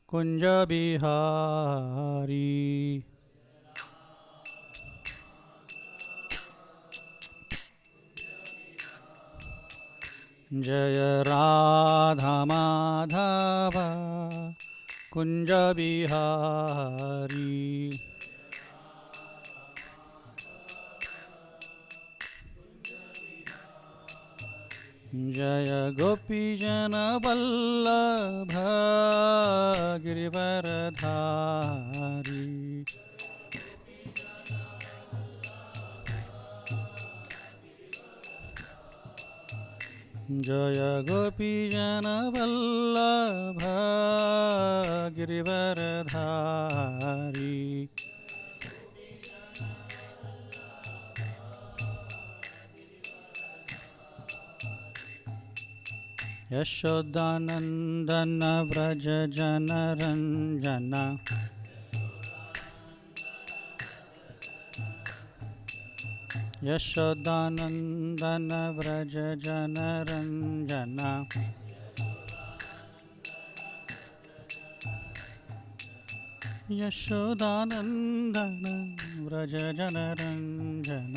कुंज बिहारी। जय राधा माधव कुंज बिहारी। जय गोपीजन वल्लभ गिरिवरधारी। जय गोपीजन वल्लभ गिरिवरधारी। यशोदानंदन व्रज जनरंजन। यशोदानंदन व्रज जनरंजन। यशोदानंदन व्रज जनरंजन।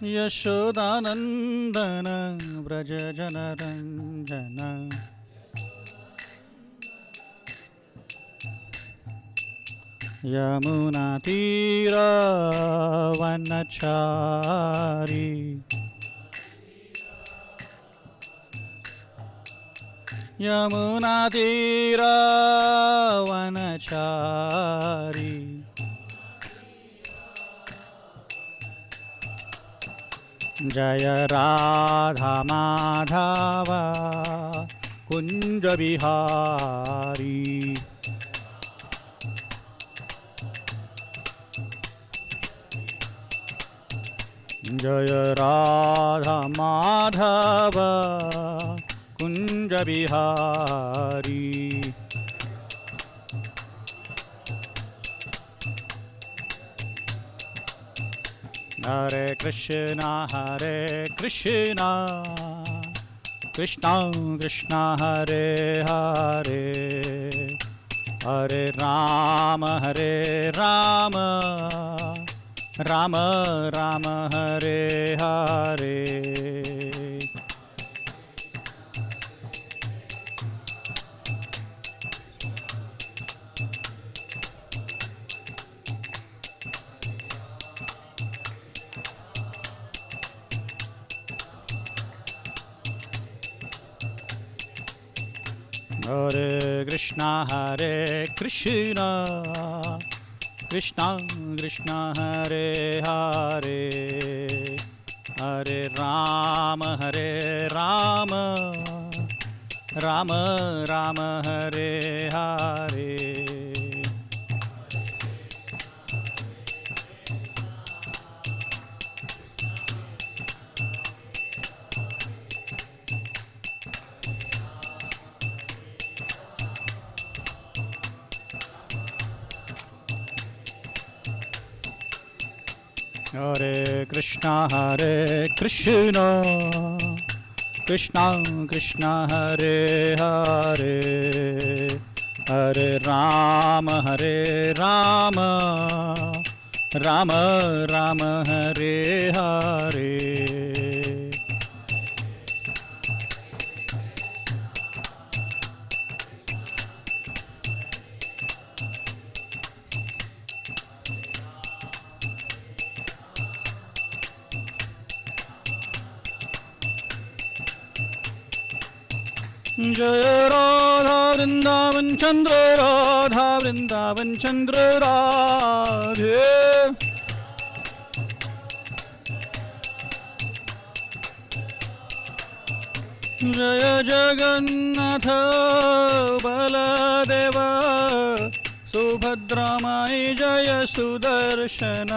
यशोदानंदन व्रज जनरंजन। यमुना तीर वनचारी। यमुना तीर वनचारी। जय राधा माधव कुंज बिहारी। जय राधा माधव कुंज बिहारी। हरे कृष्णा कृष्णा कृष्णा हरे हरे। हरे राम राम राम हरे हरे। हरे कृष्णा कृष्णा कृष्णा हरे हरे। हरे राम राम राम हरे हरे। हरे कृष्णा कृष्णा कृष्णा हरे हरे। हरे राम राम राम हरे हरे। जय राधा वृंदावन चंद्र राधा वृंदावन चंद्र राधे। जय जगन्नाथ बलदेव सुभद्रा माई जय सुदर्शन।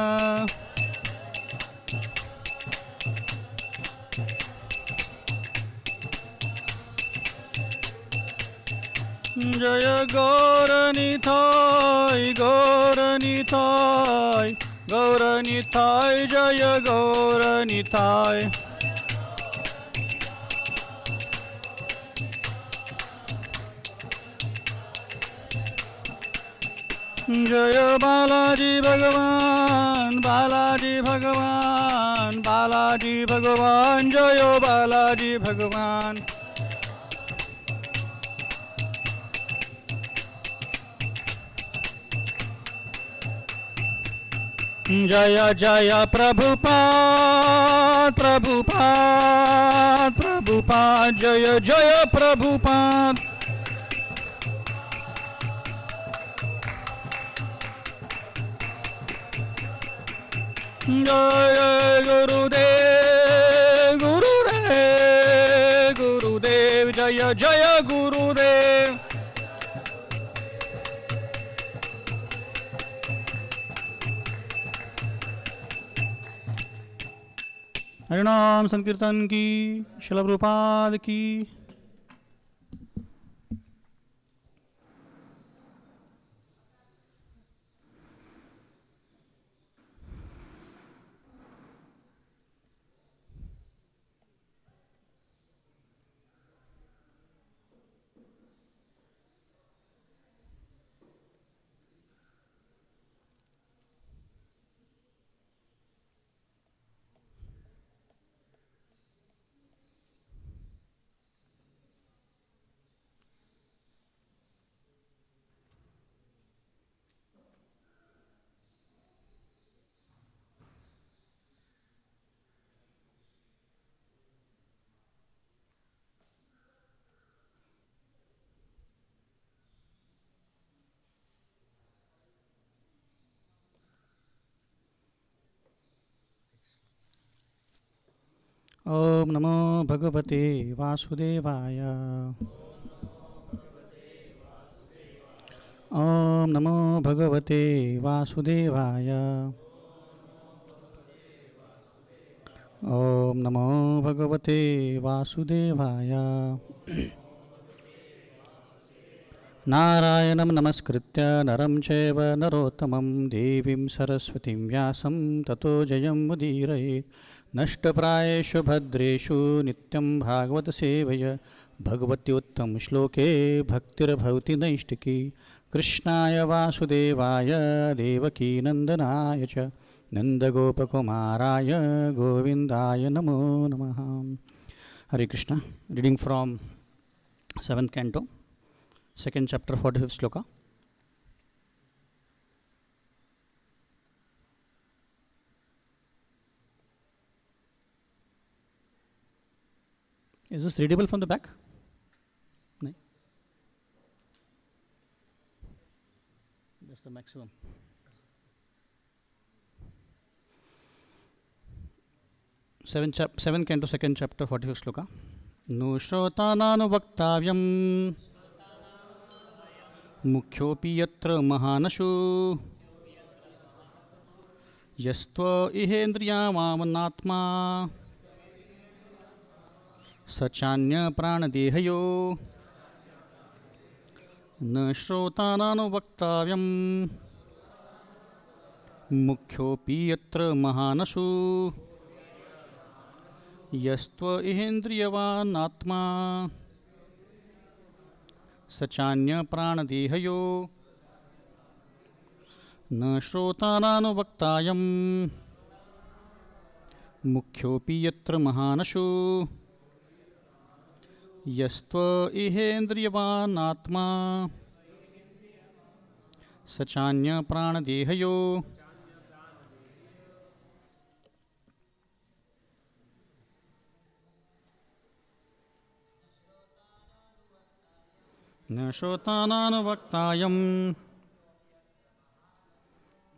जय गौरनिताय गौरनिताय गौरनिताय जय गौरनिताय। जय बालाजी भगवान, बालाजी भगवान, बालाजी भगवान, जय बालाजी भगवान। जय जय प्रभुपाद, प्रभुपाद, प्रभुपाद, जय जय प्रभुपाद। जय गुरुदेव, गुरुदेव, गुरुदेव, जय जय गुरुदेव। हरिनाम संकीर्तन की, श्रील प्रभुपाद की। ओम नमो भगवते वासुदेवाय। ओम नमो भगवते वासुदेवाय। ओम नमो भगवते वासुदेवाय। नारायणं नमस्कृत्य नरं चैव नरोत्तमं देवीं सरस्वतीं व्यासं ततो जयमुदीरयेत्। नष्टप्रायेषु भद्रेषु नित्यं भागवत सेवय भगवत्युत्तमश्लोके भक्तिर्भवति नैष्टिकी। कृष्णाय वासुदेवाय देवकीनन्दनाय च नन्दगोपकुमाराय गोविन्दाय नमो नमः। Hare Krishna. Reading from 7th canto, 2nd chapter, 45th shloka. Is this readable from the back? No. That's the maximum. Seventh canto, 2nd chapter, 45th shloka. No shrotananu vaktavyam मुख्योऽपि यत्र महानशो यस्त्व इहेन्द्रियामामनात्मा सचान्य प्राणदेहयो न श्रोतानानुवक्तव्यं मुख्योऽपि यत्र महानशो यस्त्व इहेन्द्रियवानात्मा सचान्य प्राणदेहयो न श्रोतानानुवक्तायं मुख्योऽपि यत्र महानशो यस्त्व इहेन्द्रियवानात्मा सचान्य प्राणदेहयो न श्रोतानानुवक्तायं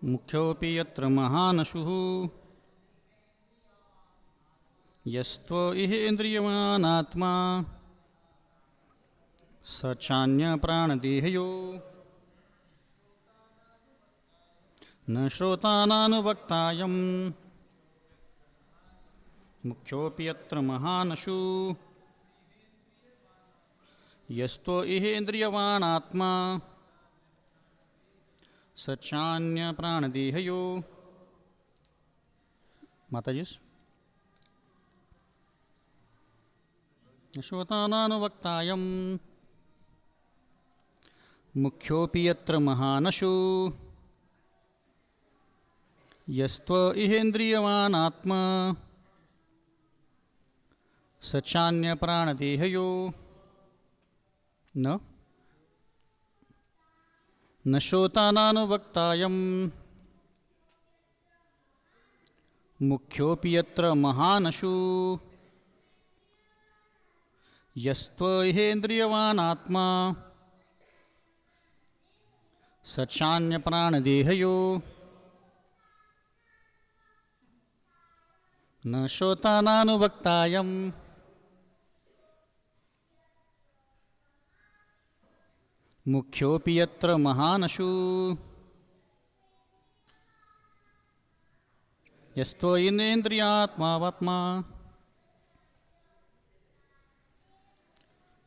मुख्योऽपि यत्र महानशुः यस्त्व इहेन्द्रियवानात्मा सचान्य प्राणदेहयो न श्रोतानानुवक्तायं मुख्योऽपि यत्र महानशुः यस्तो इहेन्द्रियवानात्मा सचान्य प्राणदेहयो। माताजी श्रोतानानुवक्तायं मुख्योऽपि यत्र महानशो यस्त्व इहेन्द्रियवान् आत्मा स चान्यप्राणदेहयो न श्रोतानानुवक्तायं मुख्योऽपि यत्र महानशो यस्त्व इहेन्द्रियवान् आत्मा स चान्यप्राणदेहयो न श्रोतानानुवक्तायं मुख्योऽपि यत्र महानशो यस्त्वेन्द्रियात्मावात्मा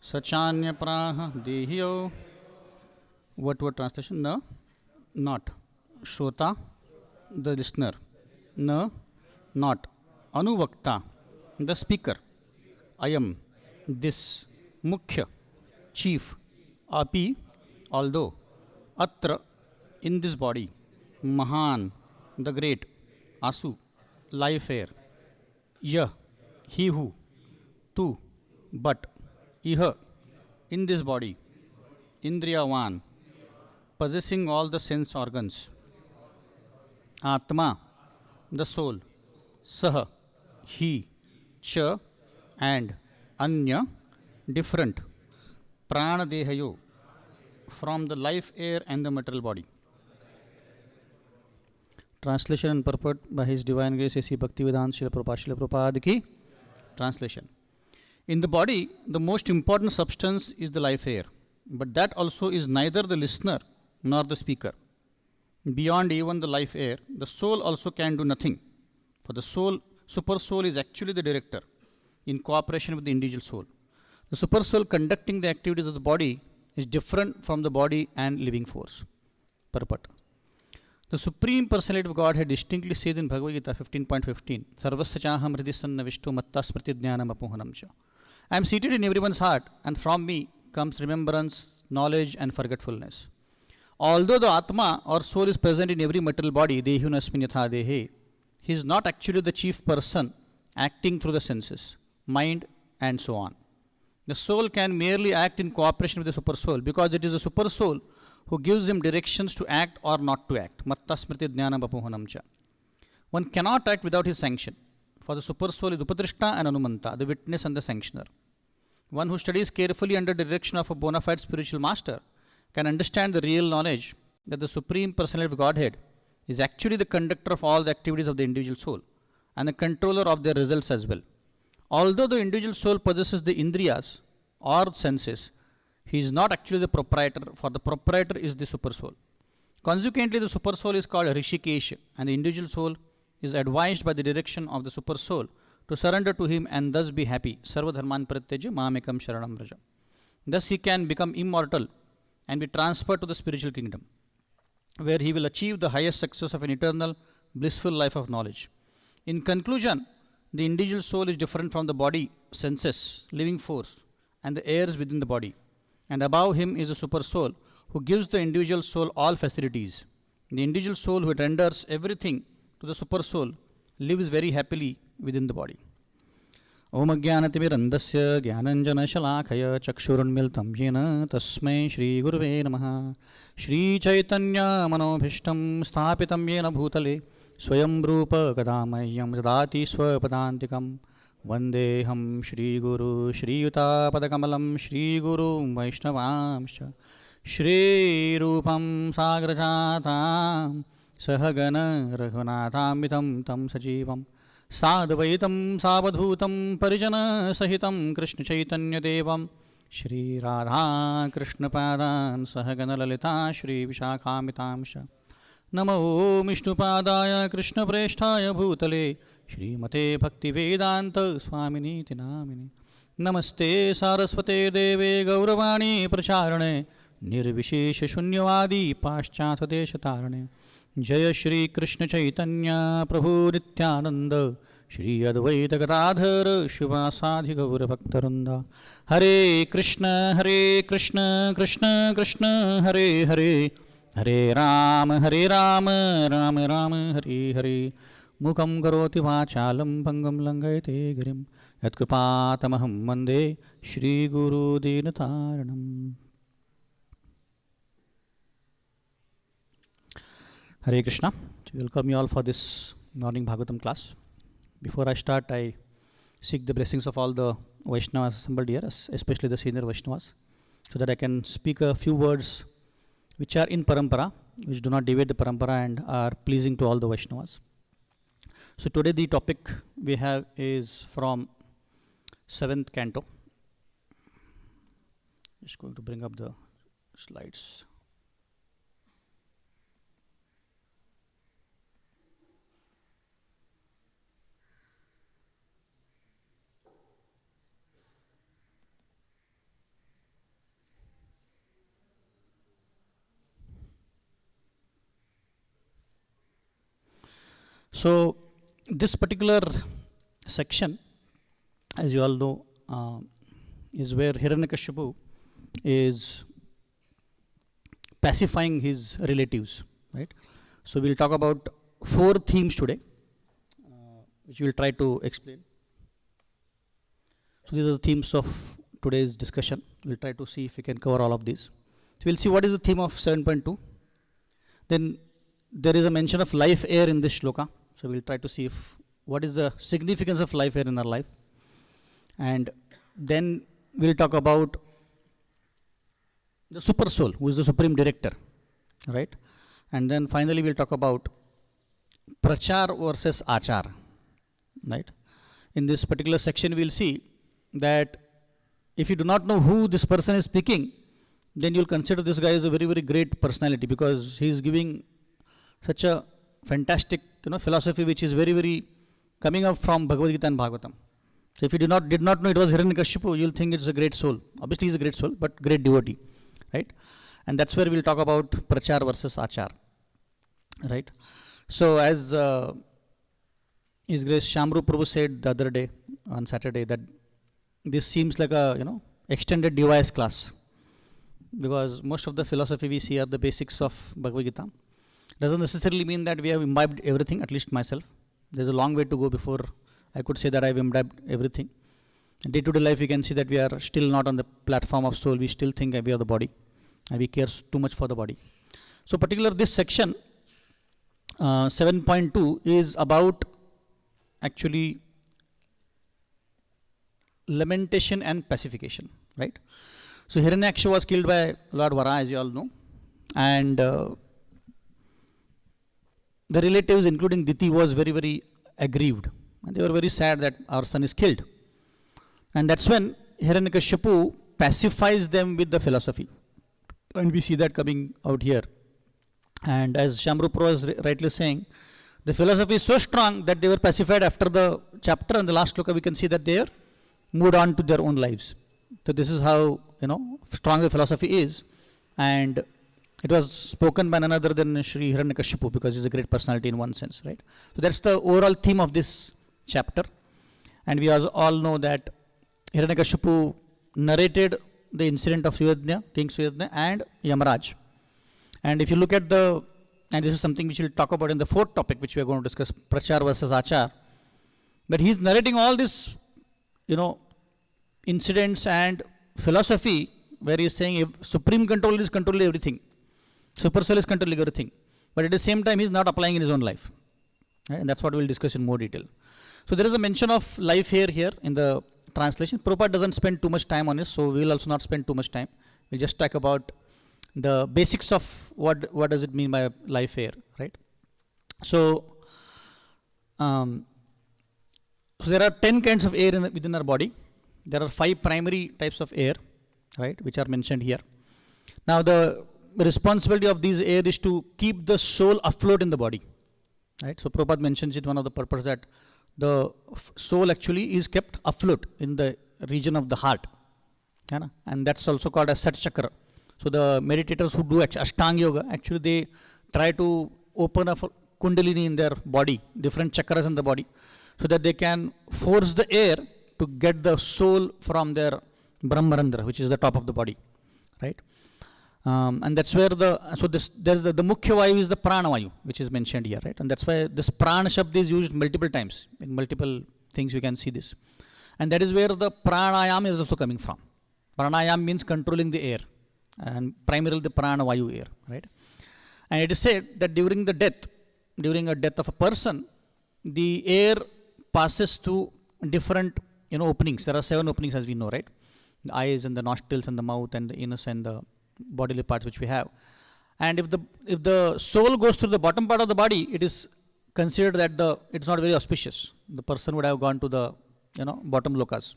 स चान्यप्राणदेहयो. What translation? No, not. Shrota, the listener. No, not. Anuvakta, the speaker. I am, this. Mukhya, chief. Api, although. Atra, in this body. Mahan, the great. Asu, life air. Yah, he who. Tu, but. Iha, in this body. Indriyavan, possessing all the sense organs. Atma, the soul. Saha, he, cha, and anya, different. Pranadehayo, from the life air and the material body. Translation and purport by His Divine Grace A.C. Bhaktivedanta Srila Prabhupada Ki. Translation. In the body, the most important substance is the life air, but that also is neither the listener nor the speaker. Beyond even the life air, the soul also can do nothing. For the soul, super soul is actually the director in cooperation with the individual soul. The super soul conducting the activities of the body is different from the body and living force. Purport. The Supreme Personality of Godhead distinctly says in Bhagavad Gita 15.15, Sarvasya chaham hridhi sannavishto matta smriti jnanam apohanam cha. I am seated in everyone's heart, and from me comes remembrance, knowledge, and forgetfulness. Although the Atma or soul is present in every material body, dehunasmin yatha dehe, he is not actually the chief person acting through the senses, mind, and so on. The soul can merely act in cooperation with the super soul because it is the super soul who gives him directions to act or not to act. Matta smriti jnanam apohanam cha. One cannot act without his sanction, for the super soul is Upatrishta and Anumanta, the witness and the sanctioner. One who studies carefully under the direction of a bona fide spiritual master can understand the real knowledge that the Supreme Personality of Godhead is actually the conductor of all the activities of the individual soul and the controller of their results as well. Although the individual soul possesses the indriyas or senses, he is not actually the proprietor, for the proprietor is the super soul. Consequently, the super soul is called Rishikesh, and the individual soul is advised by the direction of the super soul to surrender to him and thus be happy. Sarva dharman pratyaja mamekam sharanam vraja. Thus he can become immortal and be transferred to the spiritual kingdom, where he will achieve the highest success of an eternal, blissful life of knowledge. In conclusion, the individual soul is different from the body, senses, living force, and the airs within the body. And above him is a super soul who gives the individual soul all facilities. The individual soul who renders everything to the super soul lives very happily within the body. Om Ajnanatimirandasya Jnananjana Shalakaya Chakshurunmiltam Yena Tasmai Shri Gurave Namaha. Shri Chaitanya Manobhishtam Sthapitam Yena Bhutale Swayam Rupa Kadamayam Dadati Swapadantikam Vandeham Shri Guru Shri Yuta Padakamalam Shri Guru Vaishnavamsha Shri Rupam Sagrajatam Sahagana Raghunathamitam Tam Sajivam Sadvaitam Savadhutam Parijana Sahitam Krishna Chaitanya Devam Shri Radha Krishna Padan Sahagana Lalita Shri Vishakamitamsha Namo Vishnupadaya Krishna Presthaya Bhutale Shri Mate Bhakti Vedanta Swamini Tinamini Namaste Saraswate Deve Gauravani Pracharane Nirvishesha Shunyavadi Paschatha Deshatarane Jaya Shri Krishna Chaitanya Prabhu Nityananda Shri Advaita Gadadhara Shivasadi Gaura Bhaktarunda. Hare Krishna, Krishna Krishna, Hare Hare, Hare Rama, Rama Rama, Hare Hare. Mukham karoti vachalam bhangam langayate girim yatkripatamaham vande Shri Guru Dinataranam. Hare Krishna. Welcome you all for this morning Bhagavatam class. Before I start, I seek the blessings of all the Vaishnavas assembled here, especially the senior Vaishnavas, so that I can speak a few words which are in parampara, which do not deviate the parampara and are pleasing to all the Vaishnavas. So today the topic we have is from 7th canto. Just going to bring up the slides. So this particular section, as you all know, is where Hiranyakashipu is pacifying his relatives, right? So we'll talk about 4 themes today, which we'll try to explain. So these are the themes of today's discussion. We'll try to see if we can cover all of these. So we'll see what is the theme of 7.2. Then there is a mention of life air in this shloka. So we'll try to see what is the significance of life here in our life. And then we'll talk about the super soul, who is the supreme director, right? And then finally we'll talk about prachar versus achar, right? In this particular section we'll see that if you do not know who this person is speaking, then you'll consider this guy as a very, very great personality, because he is giving such a fantastic philosophy which is very, very coming up from Bhagavad Gita and Bhagavatam. So if you did not know it was Hiranyakashipu, you'll think it's a great soul. Obviously he's a great soul, but great devotee, right? And that's where we'll talk about prachar versus achar, right? So as His Grace Shamru Prabhu said the other day on Saturday, that this seems like a extended device class, because most of the philosophy we see are the basics of Bhagavad Gita. Doesn't necessarily mean that we have imbibed everything, at least myself. There's a long way to go before I could say that I've imbibed everything. In day-to-day life, we can see that we are still not on the platform of soul. We still think we are the body, and we care too much for the body. So particularly this section, 7.2, is about actually lamentation and pacification, right? So Hiranyaksha was killed by Lord Vara, as you all know, and the relatives, including Diti, was very, very aggrieved. And they were very sad that our son is killed. And that's when Hiranyakashipu pacifies them with the philosophy. And we see that coming out here. And as Shamru Prabhu was rightly saying, the philosophy is so strong that they were pacified after the chapter. And the last sloka we can see that they are moved on to their own lives. So this is how strong the philosophy is. And it was spoken by none other than Sri Hiranyakashipu, because he's a great personality in one sense, right? So that's the overall theme of this chapter. And we all know that Hiranyakashipu narrated the incident of Suyadnya, King Suyadnya, and Yamaraj. And if you look at and this is something which we'll talk about in the 4th topic, which we are going to discuss, prachar versus achar. But he's narrating all this, incidents and philosophy, where he's saying if supreme control is controlling everything. Super soul is controlling everything. But at the same time, he's not applying in his own life. Right? And that's what we'll discuss in more detail. So there is a mention of life here in the translation. Prabhupada doesn't spend too much time on it, so we'll also not spend too much time. We'll just talk about the basics of what does it mean by life here, right? So, so there are 10 kinds of air within our body. There are 5 primary types of air, right, which are mentioned here. Now the responsibility of these air is to keep the soul afloat in the body, right? So Prabhupada mentions it, one of the purpose that the soul actually is kept afloat in the region of the heart, and that's also called as Sat Chakra. So the meditators who do Ashtanga Yoga, actually they try to open up Kundalini in their body, different chakras in the body, so that they can force the air to get the soul from their Brahmarandra, which is the top of the body, right? And that's where there's the Mukhya Vayu is the Prana Vayu, which is mentioned here, right? And that's why this Prana Shabd is used multiple times. In multiple things you can see this. And that is where the Pranayam is also coming from. Pranayam means controlling the air, and primarily the Prana Vayu air, right? And it is said that during a death of a person, the air passes through different openings. There are 7 openings, as we know, right? The eyes and the nostrils and the mouth and the anus and the bodily parts which we have. And if the soul goes through the bottom part of the body, it is considered that it's not very auspicious. The person would have gone to the bottom lokas.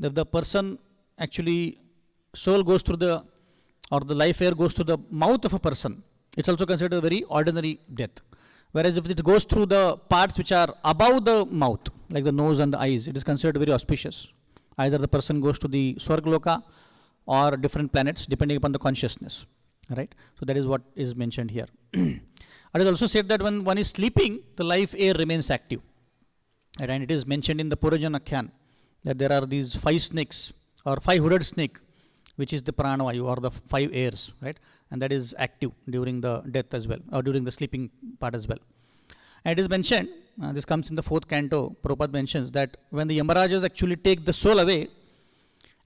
If the person actually soul goes through the life air goes through the mouth of a person, it's also considered a very ordinary death. Whereas if it goes through the parts which are above the mouth, like the nose and the eyes, it is considered very auspicious. Either the person goes to the Swargaloka or different planets, depending upon the consciousness, right? So that is what is mentioned here. It is also said that when one is sleeping, the life air remains active. Right? And it is mentioned in the Purajan Akhyan that there are these 5 snakes or 5 hooded snake, which is the Pranavayu or the 5 airs, right? And that is active during the death as well, or during the sleeping part as well. And it is mentioned, this comes in the 4th canto, Prabhupada mentions that when the Yamarajas actually take the soul away,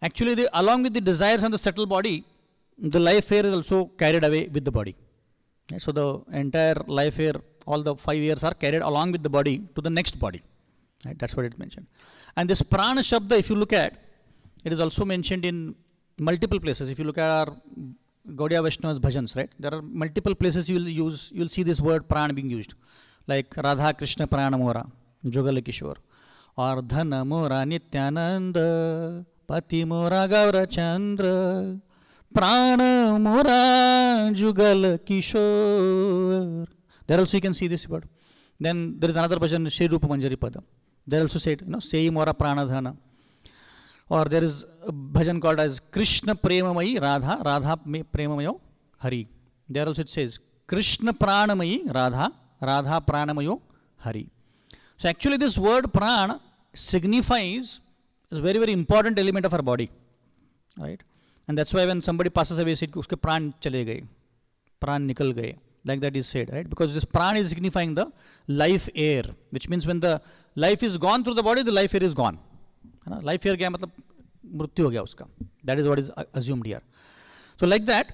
actually along with the desires and the subtle body, the life air is also carried away with the body. Right? So the entire life air, all the 5 airs are carried along with the body to the next body. Right? That's what it mentioned. And this Prana Shabda, if you look at, it is also mentioned in multiple places. If you look at our Gaudiya Vaishnava's bhajans, right? There are multiple places you'll see this word prana being used. Like Radha Krishna Prana Mora, Jogala Kishore, or Dhana Mora Nityananda, Pati Mora Gaura Chandra, Prana Mora Jugala Kishore. There also you can see this word. Then there is another bhajan, Shri Rupa Manjari Pada. They also said, Sei Mora Prana Dhana. Or there is a bhajan called as Krishna Premamayi Radha, Radha Premamayo Hari. There also it says Krishna Pranamayi Radha, Radha Pranamayo Hari. So actually this word prana signifies is a very, very important element of our body. Right? And that's why when somebody passes away, say, uske pran chale gaye, pran nikal gaye. Like that is said, right? Because this pran is signifying the life air, which means when the life is gone through the body, the life air is gone. Life air gaya matlab mrityu ho gaya uska. That is what is assumed here. So like that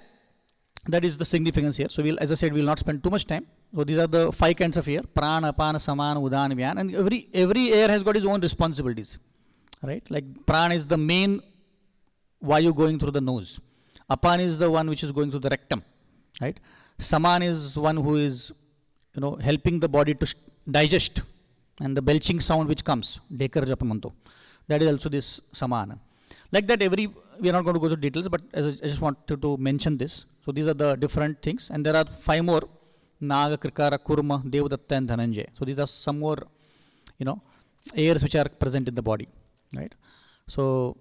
is the significance here. So as I said, we'll not spend too much time. So these are the 5 kinds of air: prana, apana, samana, udana, vyana, and every air has got its own responsibilities. Right? Like prana is the main vayu going through the nose. Apana is the one which is going through the rectum. Right? Saman is one who is helping the body to digest, and the belching sound which comes, dekar japamanto. That is also this samana. Like that we are not going to go to details, but I just wanted to mention this. So these are the different things, and there are 5 more: Naga, Krikara, Kurma, Devadatta, and Dhananjay. So these are some more, airs which are present in the body, right? So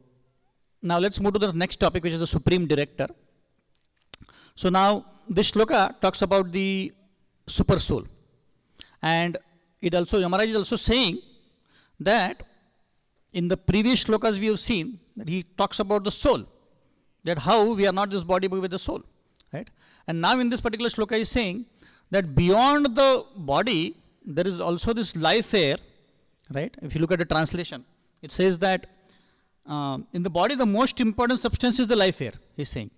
now let's move to the next topic, which is the Supreme Director. So now this shloka talks about the super soul, and Yamaraj is also saying that in the previous shlokas we have seen that he talks about the soul, that how we are not this body but with the soul, right? And now in this particular shloka he is saying that beyond the body there is also this life air, right? If you look at the translation, it says that in the body the most important substance is the life air, he is saying,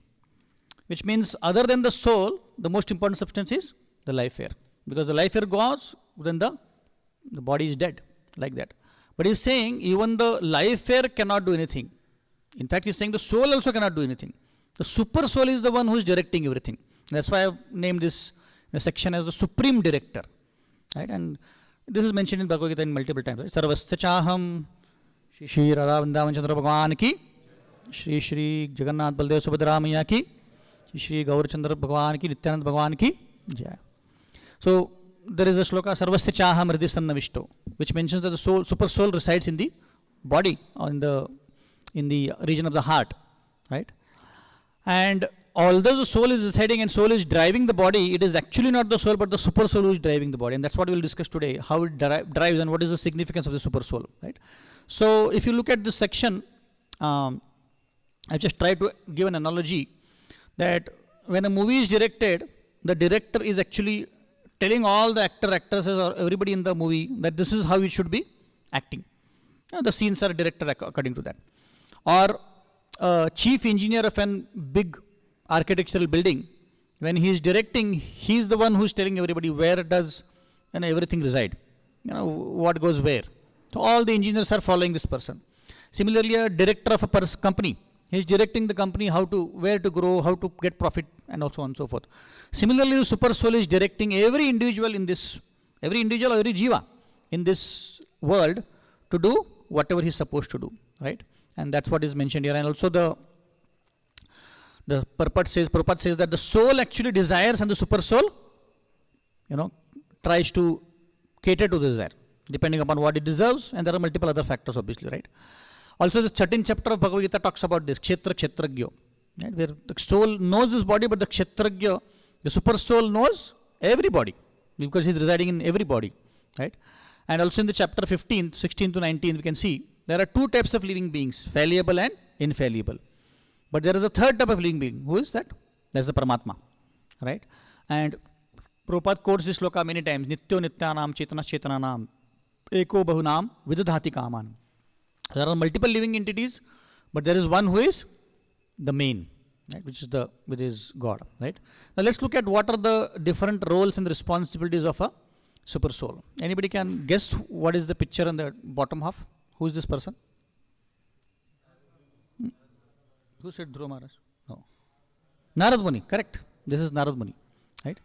which means other than the soul, the most important substance is the life air, because the life air goes, then the body is dead, like that. But he is saying even the life air cannot do anything. In fact, he is saying the soul also cannot do anything. The super soul is the one who is directing everything. That's why I have named this section as the Supreme Director. Right? And this is mentioned in Bhagavad Gita in multiple times. Right? Sarvasya chaham, Shri Radha Vrindavan Chandra Bhagavan ki, Shri Jagannath Baldev Subhadra Maya ki, Shri Gaur Chandra Bhagavan ki, Nityanand Bhagavan ki Jai. So there is a shloka Sarvasya chaham Hridhi Sannavishto, which mentions that the soul, super soul resides in the body or in the region of the heart, right? And although the soul is residing and soul is driving the body, it is actually not the soul but the super soul who is driving the body. And that's what we will discuss today, how it drives and what is the significance of the super soul, right? So if you look at this section, I just tried to give an analogy that when a movie is directed, the director is actually telling all the actresses or everybody in the movie that this is how it should be acting. The scenes are directed according to that. Or a chief engineer of a big architectural building, when he is directing, he is the one who is telling everybody where does everything reside, what goes where. So all the engineers are following this person. Similarly, a director of a company, he is directing the company where to grow, how to get profit, and so on and so forth. Similarly, the super soul is directing every individual or every jiva in this world to do whatever he is supposed to do, right? And that's what is mentioned here. And also the Prabhupada says that the soul actually desires and the super soul, tries to cater to the desire, depending upon what it deserves, and there are multiple other factors, obviously, right? Also, the 13th chapter of Bhagavad Gita talks about this, Kshetragya, right? Where the soul knows this body, but the Kshetragya, the super soul knows everybody, because he is residing in every body, right? And also in the chapter 15, 16 to 19, we can see there are two types of living beings, fallible and infallible. But there is a third type of living being. Who is that? That's the Paramatma, right? And Prabhupada quotes this sloka many times, Nityo Nityanam Chetana Chetananam Eko Bahunam Vidadhati Kaman. There are multiple living entities, but there is one who is the main, right? Which is God, right? Now let's look at what are the different roles and responsibilities of a super soul. Anybody can guess what is the picture on the bottom half? Who is this person? Who said Dhruva Maharaj? No. Narad Muni, correct. This is Narad Muni, right?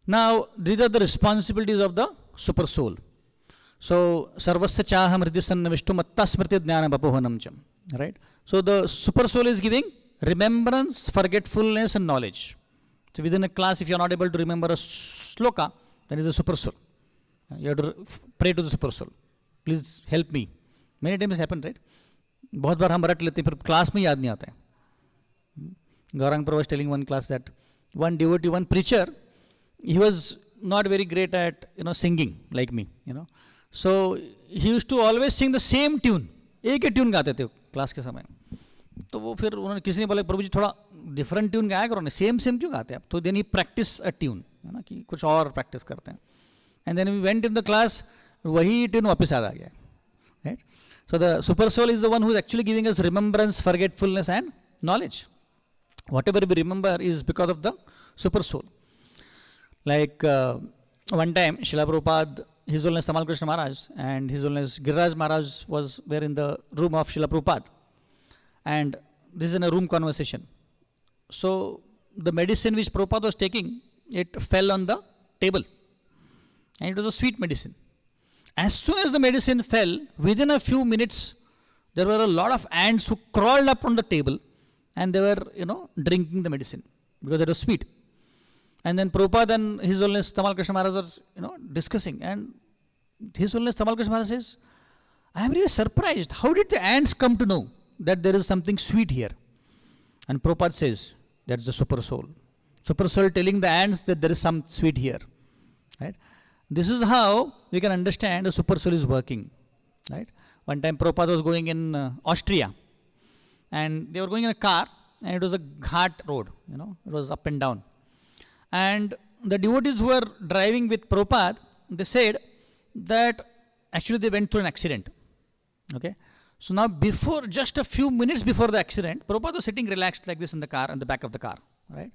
Now, these are the responsibilities of the super soul. So, Sarvasya Chaham Hridisanna Vishtu Matta Smriti Jnana Bapohanam Cham, right? So, the super soul is giving remembrance, forgetfulness and knowledge. So, within a class, if you are not able to remember a sloka, then it is a super soul. You have to pray to the super soul. Please help me. Many times it happened, right? बहुत बार हम रट लेते हैं फिर class में याद नहीं आता है. Gaurang Prabhu was telling one class that one devotee, one preacher, he was not very great at singing like me, So he used to always sing the same tune. एक ही ट्यून गाते थे class के समय. तो वो फिर उन्होंने किसी ने बोला प्रभु जी थोड़ा डिफरेंट ट्यून गाया करो ना, सेम क्यों गाते हैं आप. तो then he practice a tune, है ना, कि कुछ और प्रैक्टिस करते हैं. And then we went in the class, वही ट्यून वापस याद आ गया, right. So the super soul is the one who is actually giving us remembrance, forgetfulness and knowledge. Whatever we remember is because of the super soul. Like one time Srila Prabhupada, His Holiness Tamal Krishna Maharaj and His Holiness Giriraj Maharaj were in the room of Srila Prabhupada. And this is in a room conversation. So the medicine which Prabhupada was taking, it fell on the table. And it was a sweet medicine. As soon as the medicine fell, within a few minutes, there were a lot of ants who crawled up on the table and they were, drinking the medicine because it was sweet. And then Prabhupada and His Holiness Tamal Krishna Maharaj are, discussing. And His Holiness Tamal Krishna Maharaj says, I am really surprised. How did the ants come to know that there is something sweet here? And Prabhupada says, that's the super soul. Super soul telling the ants that there is some sweet here, right? This is how we can understand the super soul is working, right? One time Prabhupada was going in Austria, and they were going in a car, and it was a ghat road, it was up and down. And the devotees who were driving with Prabhupada, they said that actually they went through an accident, okay? So now just a few minutes before the accident, Prabhupada was sitting relaxed like this in the car, in the back of the car, right?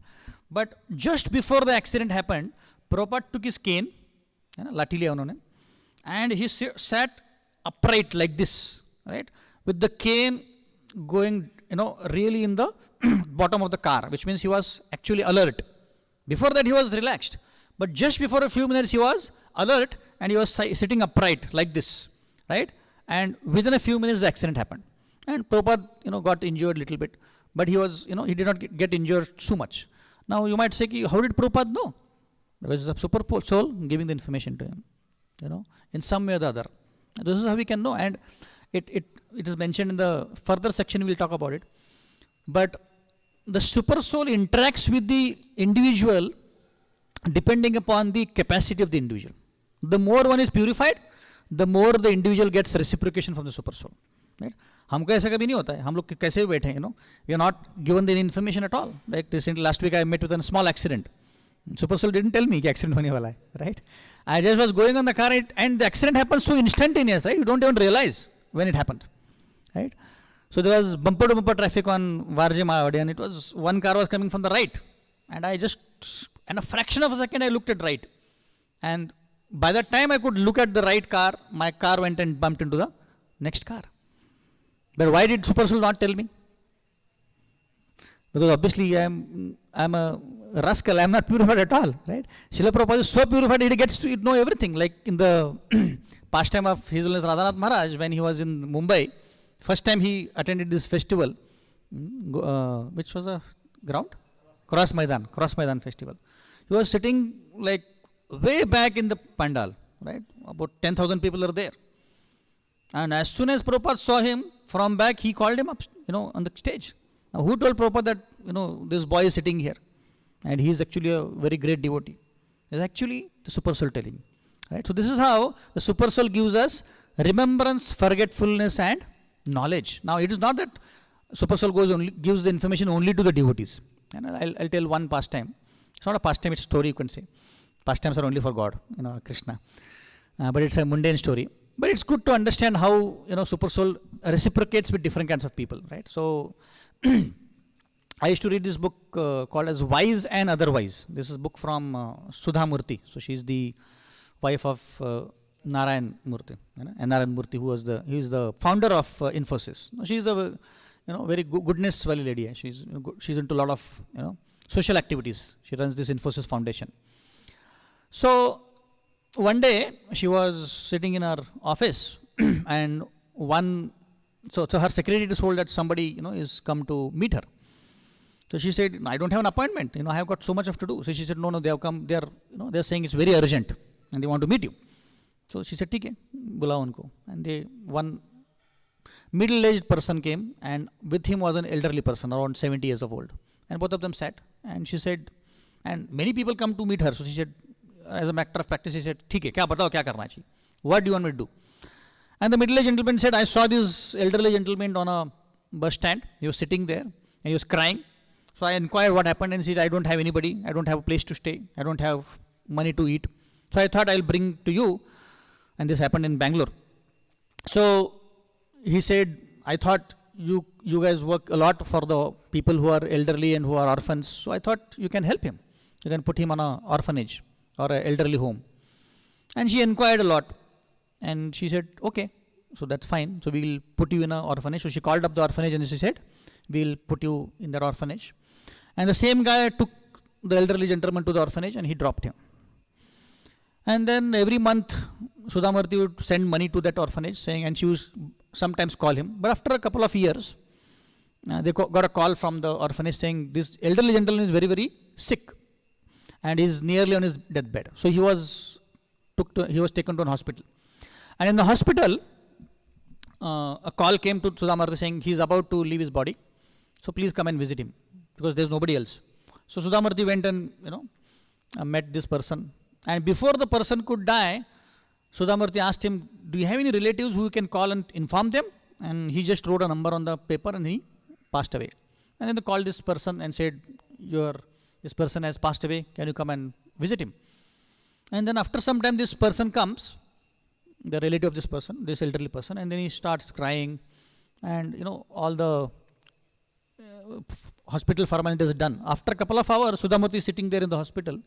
But just before the accident happened, Prabhupada took his cane, लाठी लिया उन्होंने, and he sat upright like this, right, with the cane going, really in the bottom of the car, which means he was actually alert. Before that he was relaxed, but just before a few minutes he was alert and he was sitting upright like this, right, and within a few minutes the accident happened. And Prabhupada, got injured a little bit, but he was, he did not get injured so much. Now you might say, how did Prabhupada know? Because it's a super soul giving the information to him, in some way or the other. This is how we can know, and it is mentioned in the further section, we will talk about it. But the super soul interacts with the individual depending upon the capacity of the individual. The more one is purified, the more the individual gets reciprocation from the super soul. Right? हमको ऐसा कभी नहीं होता है, हम लोग कैसे बैठे हैं, we are not given the information at all. Like recently, last week I met with a small accident. Super soul didn't tell me कि accident होने वाला है, right? I just was going on the car and the accident happened so instantaneous, right? You don't even realize when it happened, right? So there was bumper to bumper traffic on Varje Mayavadi, and it was one car was coming from the right, and I just, in a fraction of a second, I looked at right, and by the time I could look at the right car, my car went and bumped into the next car. But why did Super Soul not tell me? Because obviously I'm a rascal, I'm not purified at all, right? Srila Prabhupada is so purified, he gets to know everything. Like in the pastime of His Holiness Radhanath Maharaj, when he was in Mumbai, first time he attended this festival, which was a ground? Cross Maidan festival. He was sitting like way back in the pandal, right? About 10,000 people are there. And as soon as Prabhupada saw him from back, he called him up, on the stage. Now, who told Prabhupada that, this boy is sitting here and he is actually a very great devotee? It's actually the Super Soul telling, right? So this is how the Super Soul gives us remembrance, forgetfulness and knowledge. Now, it is not that Super Soul gives the information only to the devotees. And I'll tell one pastime. It's not a pastime, it's a story, you can say. Pastimes are only for God, Krishna. But it's a mundane story. But it's good to understand how, Super Soul reciprocates with different kinds of people, right? So, I used to read this book called as Wise and Otherwise. This is a book from Sudha Murthy. So, she's the wife of Narayan Murthy. And Narayan Murthy, he is the founder of Infosys. She's a, very goodness valley lady. She's into a lot of, social activities. She runs this Infosys Foundation. So, one day she was sitting in her office and so her secretary told that somebody, is come to meet her. So she said, I don't have an appointment, I have got so much to do. So she said, no, they have come, they're saying it's very urgent and they want to meet you. So she said, ठीक है, बुलाओ उनको. And one middle-aged person came and with him was an elderly person around 70 years of old. And both of them sat and she said, and many people come to meet her. So she said, as a matter of practice, he said, ठीक है, क्या बताओ क्या करना चाहिए? What do you want me to do? And the middle-aged gentleman said, I saw this elderly gentleman on a bus stand. He was sitting there and he was crying. So I inquired what happened and he said, I don't have anybody. I don't have a place to stay. I don't have money to eat. So I thought I'll bring to you. And this happened in Bangalore. So he said, I thought you guys work a lot for the people who are elderly and who are orphans. So I thought you can help him. You can put him on an orphanage or an elderly home. And she inquired a lot. And she said, okay, so that's fine. So we'll put you in an orphanage. So she called up the orphanage and she said, we'll put you in that orphanage. And the same guy took the elderly gentleman to the orphanage and he dropped him. And then every month, Sudhamurti would send money to that orphanage saying, and she would sometimes call him. But after a couple of years, they got a call from the orphanage saying, this elderly gentleman is very, very sick. And he's nearly on his deathbed. So he was taken to an hospital. And in the hospital, a call came to Sudhamurti saying he's about to leave his body. So please come and visit him because there's nobody else. So Sudhamurti went and met this person. And before the person could die, Sudhamurti asked him, do you have any relatives who you can call and inform them? And he just wrote a number on the paper and he passed away. And then they called this person and said, this person has passed away, can you come and visit him? And then after some time this person comes, the relative of this person, this elderly person, and then he starts crying and all the hospital formalities are done. After a couple of hours, Sudhamurti is sitting there in the hospital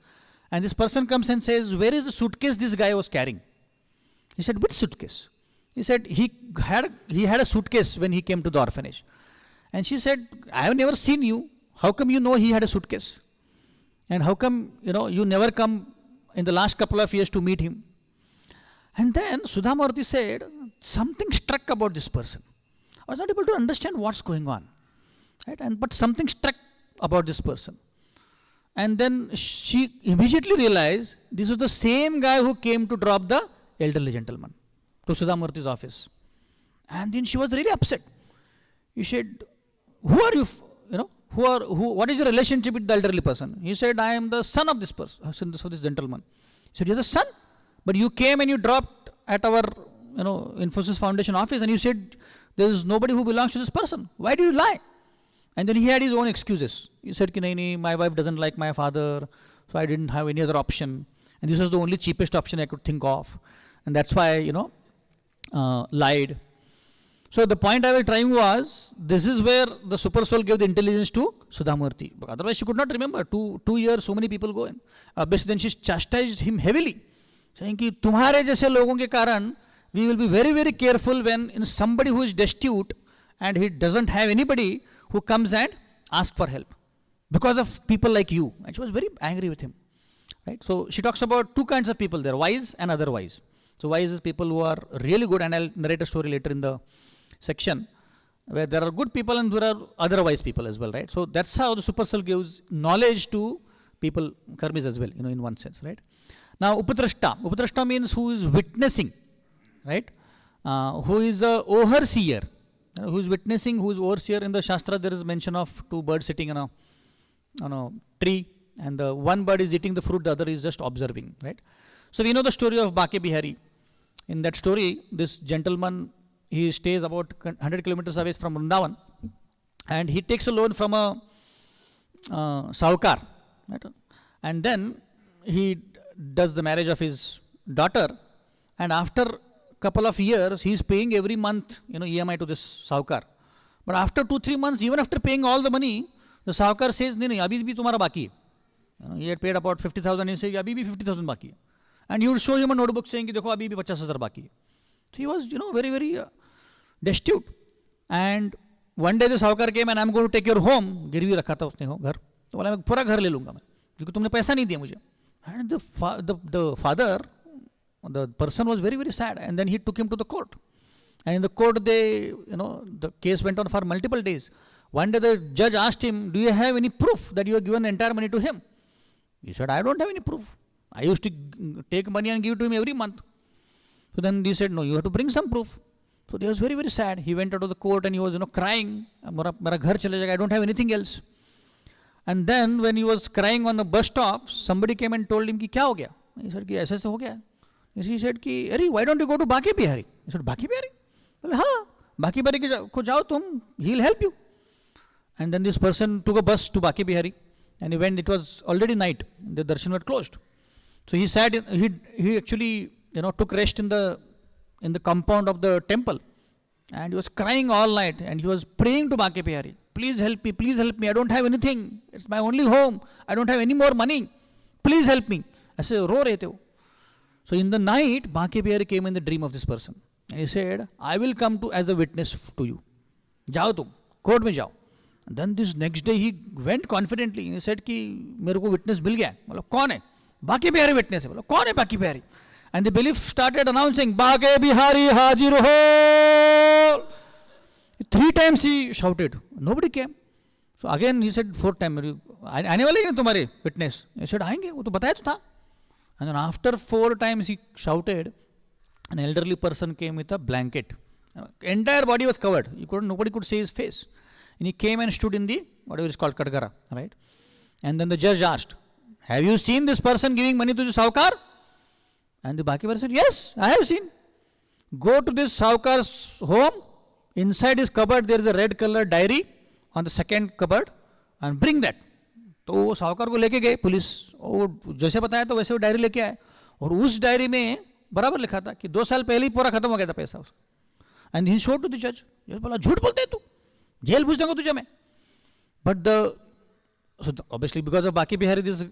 and this person comes and says, where is the suitcase this guy was carrying? He said, which suitcase? He said, he had a suitcase when he came to the orphanage. And she said, I have never seen you. How come you know he had a suitcase? And how come, you never come in the last couple of years to meet him? And then Sudhamurti said, something struck about this person. I was not able to understand what's going on. Right? But something struck about this person. And then she immediately realized this was the same guy who came to drop the elderly gentleman to Sudhamurti's office. And then she was really upset. He said, who are you? what is your relationship with the elderly person? He said, I am the son of this person, of this gentleman. He said, you're the son? But you came and you dropped at our, Infosys Foundation office and you said, there is nobody who belongs to this person. Why do you lie? And then he had his own excuses. He said, my wife doesn't like my father, so I didn't have any other option. And this was the only cheapest option I could think of. And that's why I, lied. So the point I was trying was, this is where the super soul gave the intelligence to Sudhamurti. Otherwise she could not remember. 2 years, so many people go in. Basically then she chastised him heavily, saying कि तुम्हारे जैसे लोगों के कारण we will be very, very careful when in somebody who is destitute and he doesn't have anybody who comes and asks for help because of people like you. And she was very angry with him. Right? So she talks about 2 kinds of people there, wise and otherwise. So wise is people who are really good, and I'll narrate a story later in the section where there are good people and there are otherwise people as well, right? So that's how the super soul gives knowledge to people, karmis as well, in one sense, right? Now Upadrashta means who is witnessing, right? Who is a overseer, who is witnessing, who is overseer. In the Shastra there is mention of 2 birds sitting on a tree, and the one bird is eating the fruit, the other is just observing, right? So we know the story of Bake Bihari. In that story, this gentleman, he stays about 100 kilometers away from Vrindavan, and he takes a loan from a Saukar, right? And then he does the marriage of his daughter, and after couple of years he is paying every month EMI to this Saukar. But after 2-3 months, even after paying all the money, the Saukar says, नहीं abhi bhi tumhara baki hai. He had paid about 50,000, he said abhi bhi 50,000 baki hai. And you would show him a notebook saying कि देखो अभी भी 50,000 बाकी है. So he was very, very destitute. And one day the Saukar came and I'm going to take your home. गिरवी रखा था उसने घर. तो बोला मैं पूरा घर ले लूँगा मैं, क्योंकि तुमने पैसा नहीं दिया मुझे. And the father, the person was very, very sad. And then he took him to the court. And in the court the case went on for multiple days. One day the judge asked him, do you have any proof that you have given the entire money to him? He said, I don't have any proof. I used to take money and give it to him every month. So then he said, no, you have to bring some proof. So he was very, very sad. He went out of the court and he was crying. Mera ghar chale jayega, I don't have anything else. And then when he was crying on the bus stop, somebody came and told him कि क्या हो गया? He said कि ऐसे हो गया. He said कि अरे why don't you go to Bake Bihari? He said Bake Bihari? बोले हाँ, Bake Bihari को जाओ तुम, he'll help you. And then this person took a bus to Bake Bihari and he went. It was already night. The darshan was closed. So he sat. He actually took rest in the compound of the temple, and he was crying all night, and he was praying to Bake Bihari, please help me, please help me. I don't have anything. It's my only home. I don't have any more money. Please help me. ऐसे रो रहे थे वो. So in the night, Bake Bihari came in the dream of this person, and he said, I will come as a witness to you. जाओ तुम court में जाओ. And then this next day he went confidently. He said कि मेरे को witness मिल गया. बोला कौन है? Bake Bihari witness है. बोला कौन है Bake Bihari? And the belief started announcing, Bake Bihari Hajir ho. 3 times he shouted. Nobody came. So again he said 4 times, आने वाले हैं तुम्हारे witness? He said आएंगे, वो तो बताया तो था. And then after 4 times he shouted, an elderly person came with a blanket. Entire body was covered. Nobody could see his face. And he came and stood in the, whatever is called, Kadgara, right? And then the judge asked, have you seen this person giving money to the Saukar? And the Bake Bihari said, yes, I have seen. Go to this Saukar's home. Inside his cupboard there is a red color diary on the second cupboard, and bring that. तो वो साहूकार को लेके गए police, वो जैसे बताया तो वैसे वो डायरी लेके आए, और उस डायरी में बराबर लिखा था कि 2 साल पहले ही पूरा खत्म हो गया था पैसा उसका. And he showed to the जज. जज बोला झूठ बोलते है तू, जेल भेज दूंगा तुझे मैं. But obviously because of Bake Bihari, this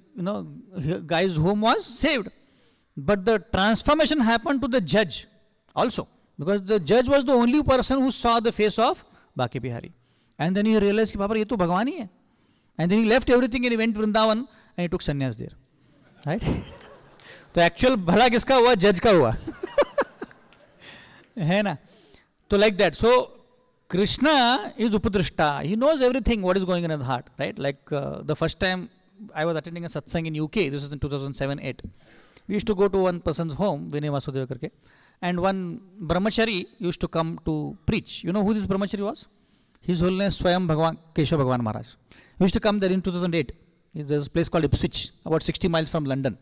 guy's home was saved. But the transformation happened to the judge also, because the judge was the only person who saw the face of Bake Bihari. And then he realized कि बाबा ये तो भगवान ही है. And then he left everything and he went to Vrindavan and he took sannyas there. Right? तो actual भला किसका हुआ? जज का हुआ. है ना? तो like that. So Krishna is Upadrashta. He knows everything what is going on in the heart. Right? Like the first time I was attending a satsang in UK. This was in 2007-8. We used to go to one person's home, Vinay Vasudeva karke, and one brahmachari used to come to preach. You know who this brahmachari was? His Holiness Swayam Bhagavan Keshav Bhagavan Maharaj. He used to come there in 2008. There's a place called Ipswich, about 60 miles from London.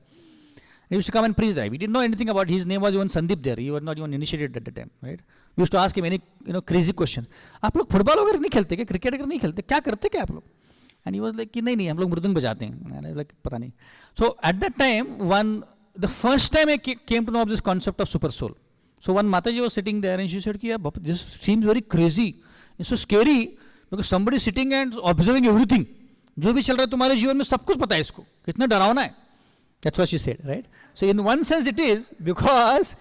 He used to come and preach there. We didn't know anything about his name was even Sandeep there. He was not even initiated at the time, right? We used to ask him any crazy question. आप लोग football वगैरह नहीं खेलते क्या, cricket वगैरह नहीं खेलते, क्या करते क्या आप लोग? And he was like कि नहीं हम लोग मृदंग बजाते हैं. And I was like पता नहीं. So at that time, the first time I came to know of this concept of super soul. So one Mataji was sitting there and she said कि this seems very crazy. It's so scary because somebody is sitting and observing everything. जो भी चल रहा है तुम्हारे जीवन में सब कुछ पता है इसको, कितना डरावना है. That's what she said, right? So in one sense it is, because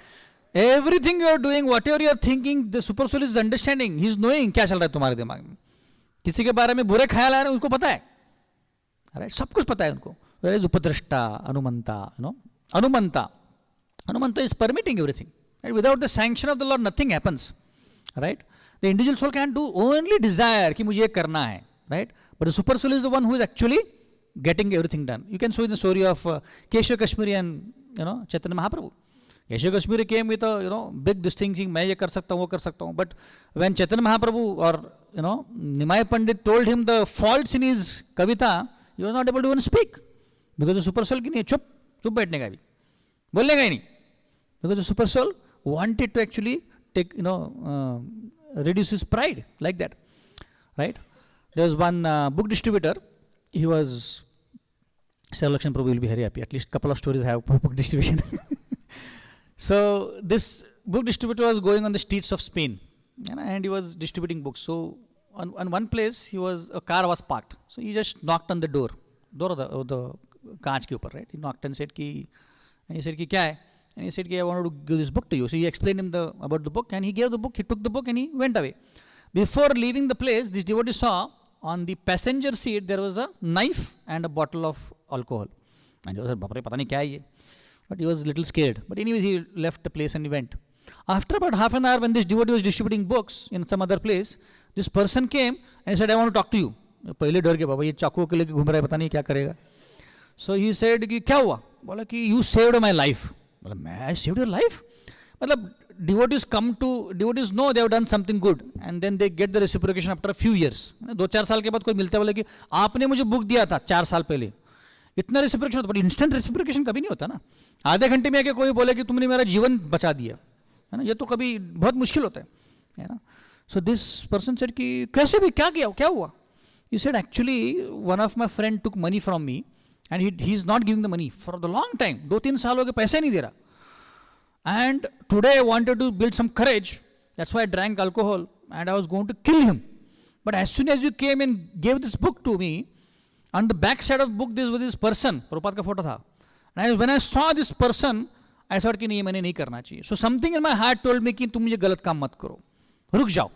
everything you are doing, whatever you are thinking, the super soul is understanding. He is knowing क्या चल रहा है तुम्हारे दिमाग में. किसी के बारे में बुरे ख्याल आ रहे हैं उसको पता है, right? सब कुछ पता है उनको. Whereas उपद्रष्टा, अनुमंता, अनुमंता is permitting everything. Right? Without the sanction of the Lord, nothing happens, right? The individual soul can do only desire कि मुझे ये करना है, right? But the super soul is the one who is actually getting everything done. You can show in the story of Keshav Kashmiri and Chaitanya Mahaprabhu. Keshav Kashmiri came with a big this thing, मैं ये कर सकता हूँ, वो कर सकता हूँ. But when Chaitanya Mahaprabhu or Nimai Pandit told him the faults in his kavita, he was not able to even speak because the super soul की नहीं, चुप बैठने का भी, बोलने का ही नहीं, because the super soul wanted to actually take reduce his pride like that, right? There was one book distributor. He was, Sir Lakshan Prabhu will be very happy. At least a couple of stories have book distribution. So this book distributor was going on the streets of Spain, and he was distributing books. So on one place a car was parked. So he just knocked on the door of the कांच के ऊपर, right? He knocked and said कि क्या है? And he said कि I wanted to give this book to you. So he explained him about the book, and he gave the book. He took the book and he went away. Before leaving the place, this devotee saw on the passenger seat there was a knife and a bottle of alcohol. And he was like, "Bapre, pata nahi kya hai ye?" But he was a little scared. But anyways, he left the place and he went. After about half an hour, when this devotee was distributing books in some other place, this person came and he said, "I want to talk to you." पहले डर गया, बाबा ये चाकू के लेके घूम रहा है, पता नहीं क्या करेगा. So he said कि क्या हुआ? बोला कि you saved my life. बोला मैं I saved your life? मतलब devotees know they have done something good and then they get the reciprocation after a few years. 2-4 साल के बाद कोई मिलता है बोले कि आपने मुझे बुक दिया था 4 साल पहले, इतना रेसिप्रोकेशन होता, बट इंस्टेंट रेसिप्रोकेशन कभी नहीं होता ना. आधे घंटे में आके कोई बोले कि तुमने मेरा जीवन बचा दिया, है ना, ये तो कभी बहुत मुश्किल होता है ना. सो दिस पर्सन सेड कि कैसे भी क्या किया, क्या हुआ? He said actually one of my friend took money from me and he is not giving the money for the long time. 2-3 साल हो गए पैसे नहीं दे रहा. And today I wanted to build some courage. That's why I drank alcohol and I was going to kill him. But as soon as you came and gave this book to me, on the back side of the book there was this person, Prabhupada का photo था. And when I saw this person, I thought कि नहीं मैंने नहीं करना चाहिए. So something in my heart told me कि तुम ये गलत काम मत करो, रुक जाओ.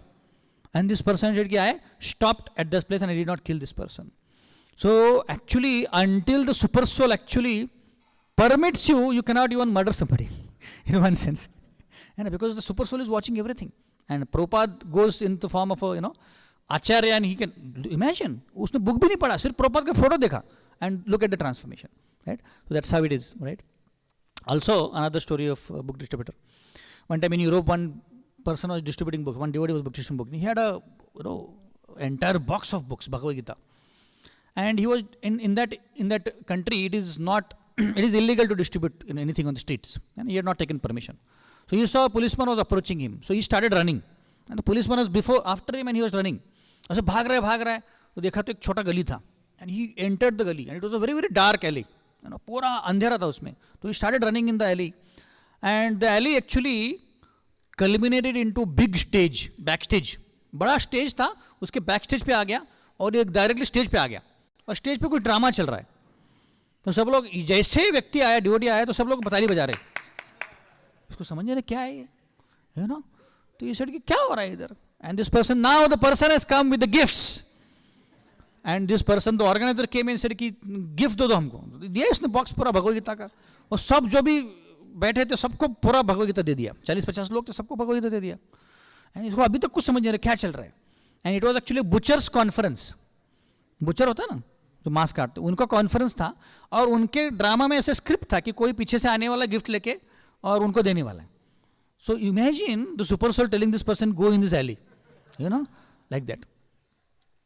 And this person said कि I stopped at this place and I did not kill this person. So actually until the super soul actually permits you, you cannot even murder somebody in one sense. And because the super soul is watching everything. And Prabhupada goes in the form of a Acharya and he can imagine, उसने book भी नहीं पढ़ा, सिर्फ Prabhupada का photo देखा and look at the transformation, right? So that's how it is, right? Also another story of a book distributor. One time in Europe, one person was distributing books. One devotee was distributing books. He had a entire box of books, Bhagavad Gita, and he was in that country. It is not it is illegal to distribute anything on the streets, and he had not taken permission. So he saw a policeman was approaching him. So he started running, and the policeman was after him, and he was running. ऐसे भाग रहा है. तो देखा तो एक छोटा गली था, and he entered the gully, and it was a very very dark alley. पूरा अंधेरा था उसमें. So he started running in the alley, and the alley actually culminated into big stage, backstage. बड़ा स्टेज था, उसके बैक स्टेज पे आ गया और एक डायरेक्टली स्टेज पे आ गया और स्टेज पे कुछ ड्रामा चल रहा है. तो सब लोग जैसे व्यक्ति आया, डिवोटी आया, तो सब लोग बताली बजा रहे, इसको समझ नहीं रहे क्या है ये, तो ये सेड कि क्या हो रहा है इधर. And this person, now the person has come with the gifts, and this person, the organiser came and said कि गिफ्ट दो हमको. दिया इसने बॉक्स पूरा भगवद गीता का, और सब जो भी बैठे थे सबको पूरा भगवद गीता दे दिया. 40-50 लोग थे, सबको भगवद गीता दे दिया. एंड इसको अभी तक कुछ समझ नहीं रहा क्या चल रहा है. And it was actually butchers conference. Butcher होता है ना जो मांस काटते, उनका कॉन्फ्रेंस था, और उनके ड्रामा में ऐसे स्क्रिप्ट था कि कोई पीछे से आने वाला गिफ्ट लेके और उनको देने वाला है. So imagine the super soul telling this person go in this alley, like that.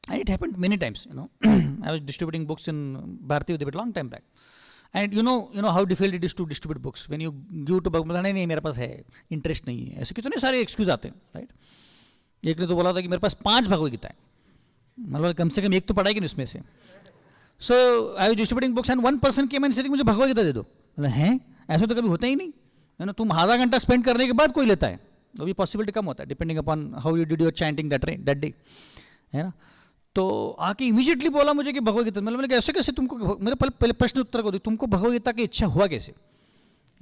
And it happened many times, I was distributing books in Bharati Vidyapit long time back. And you know how difficult it is to distribute books. When you give to Bhagavatam, नहीं मेरे पास है, interest नहीं है. ऐसे कितने सारे excuse आते हैं, right? एक ने तो बोला था कि मेरे पास 5 भगवद गीता है. मतलब कम से कम एक तो पढ़ाएगी नहीं उसमें से. So I was distributing books and one person came and said मुझे भगवद गीता दे दो. मतलब हैं? ऐसा तो कभी होता ही नहीं. तुम आधा घंटा स्पेंड करने के बाद कोई लेता है. तो भी पॉसिबिलिटी कम होता है, depending upon how you did your chanting that day, है ना. तो आके इमीडिएटली बोला मुझे कि भगवद गीता, मतलब मैंने ऐसे कैसे तुमको, मेरे पहले प्रश्न उत्तर को दी, तुमको भगवद गीता की इच्छा हुआ कैसे.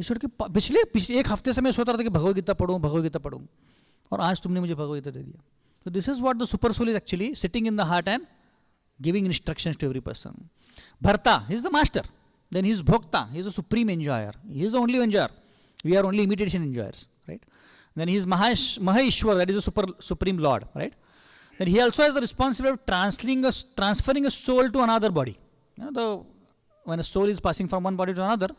ईश्वर के पिछले 1 हफ्ते से मैं सोच रहा था कि भगवद गीता पढ़ूं, और आज तुमने मुझे भगवद गीता दे दिया. तो this is what the super soul is actually sitting in the heart and giving instructions to every person. भर्ता, he is the master, then he is भोक्ता, he is the supreme enjoyer, he is the only enjoyer, we are only imitation enjoyers, right. Then he is Maheshwar, that is the supreme Lord, right? Then he also has the responsibility of transferring a soul to another body. When a soul is passing from one body to another,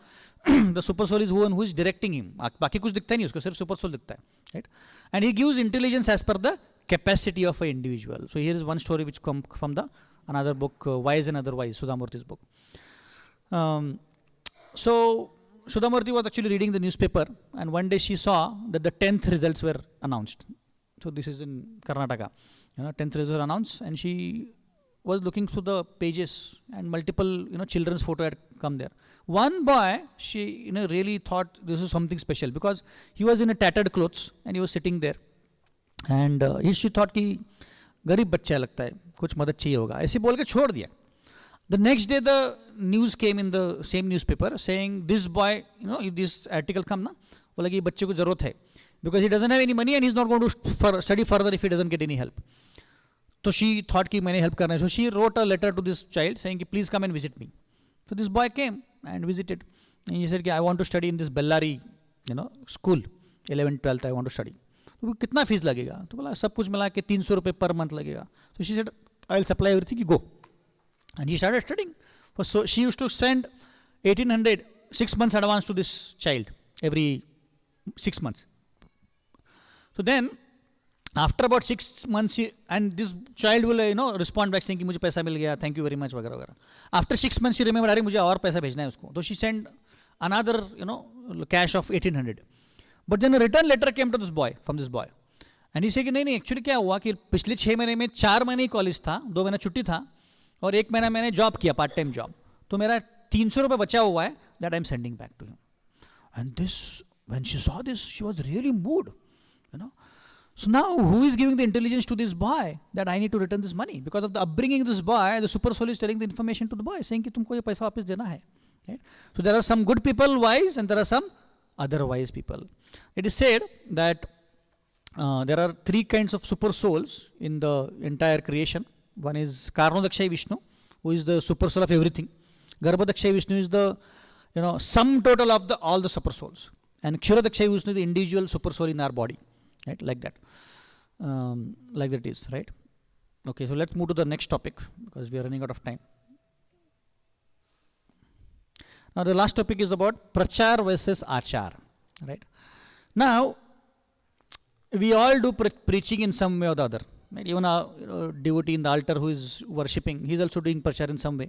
the super soul is who is directing him. बाकी कुछ दिखता नहीं उसको, सिर्फ super soul दिखता है, right? And he gives intelligence as per the capacity of an individual. So here is one story which comes from the another book, Wise and Otherwise, Sudhamurti's book. So Sudhamurti was actually reading the newspaper, and one day she saw that the 10th results were announced. So this is in Karnataka. 10th results were announced, and she was looking through the pages, and multiple children's photo had come there. One boy, she really thought this is something special because he was in a tattered clothes and he was sitting there, and she thought कि गरीब बच्चा लगता है, कुछ मदद चाहिए होगा, ऐसे बोल के छोड़ दिया. The next day the news came in the same newspaper saying this boy, if this article come na, बोला कि ये बच्चे को जरूरत है because he doesn't have any money and he is not going to study further if he doesn't get any help. So she thought कि मैंने help करना है. So she wrote a letter to this child saying कि please come and visit me. So this boy came and visited, and he said कि I want to study in this Bellary, school, 11th 12th I want to study. तो कितना fees लगेगा? तो बोला सब कुछ मिला के 300 रुपये per month लगेगा. So she said I will supply everything, you go. And he started studying. So she used to send 1800 6 months advance to this child every 6 months. So then after about 6 months and this child will respond back saying कि मुझे पैसा मिल गया, thank you very much वगैरह वगैरह. After 6 months she remembered अरे मुझे और पैसा भेजना है उसको. So she sent another cash of 1800. But then a return letter came to this boy, from this boy, and he said कि नहीं एक्चुअली क्या हुआ कि पिछले 6 महीने में 4 महीने ही कॉलेज था, 2 महीना छुट्टी था और 1 महीना मैंने जॉब किया, पार्ट टाइम जॉब, तो मेरा 300 रुपये बचा हुआ है, that I am sending back to him. And this when she saw this she was really moved, So now who is giving the intelligence to this boy that I need to return this money? Because of the upbringing of this boy, the super soul is telling the information to the boy saying कि तुमको ये पैसा वापस देना है. Right? So there are some good people wise and there are some other wise people. It is said that there are 3 kinds of super souls in the entire creation. One is Karnodakshay Vishnu, who is the super soul of everything. Garbhodakshay Vishnu is the sum total of all the super souls. And Kshirodakshay Vishnu is the individual super soul in our body. Right? Like that. Like that is, right? Okay, so let's move to the next topic because we are running out of time. Now the last topic is about prachar versus achar. Right? Now, we all do preaching in some way or the other. Right? Even a devotee in the altar who is worshipping, he is also doing prachar in some way.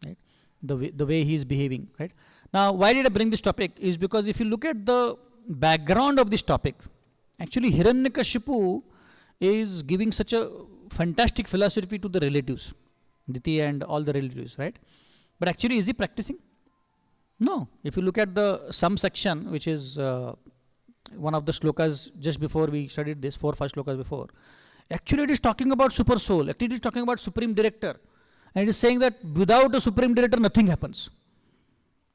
Right? The way he is behaving. Right? Now, why did I bring this topic? Is because if you look at the background of this topic, actually Hiranyakashipu is giving such a fantastic philosophy to the relatives, Diti and all the relatives, right? But actually, is he practicing? No. If you look at the sum section, which is one of the slokas just before we studied this, 4 or 5 slokas before, actually it is talking about super soul, actually it is talking about supreme director, and it is saying that without a supreme director nothing happens.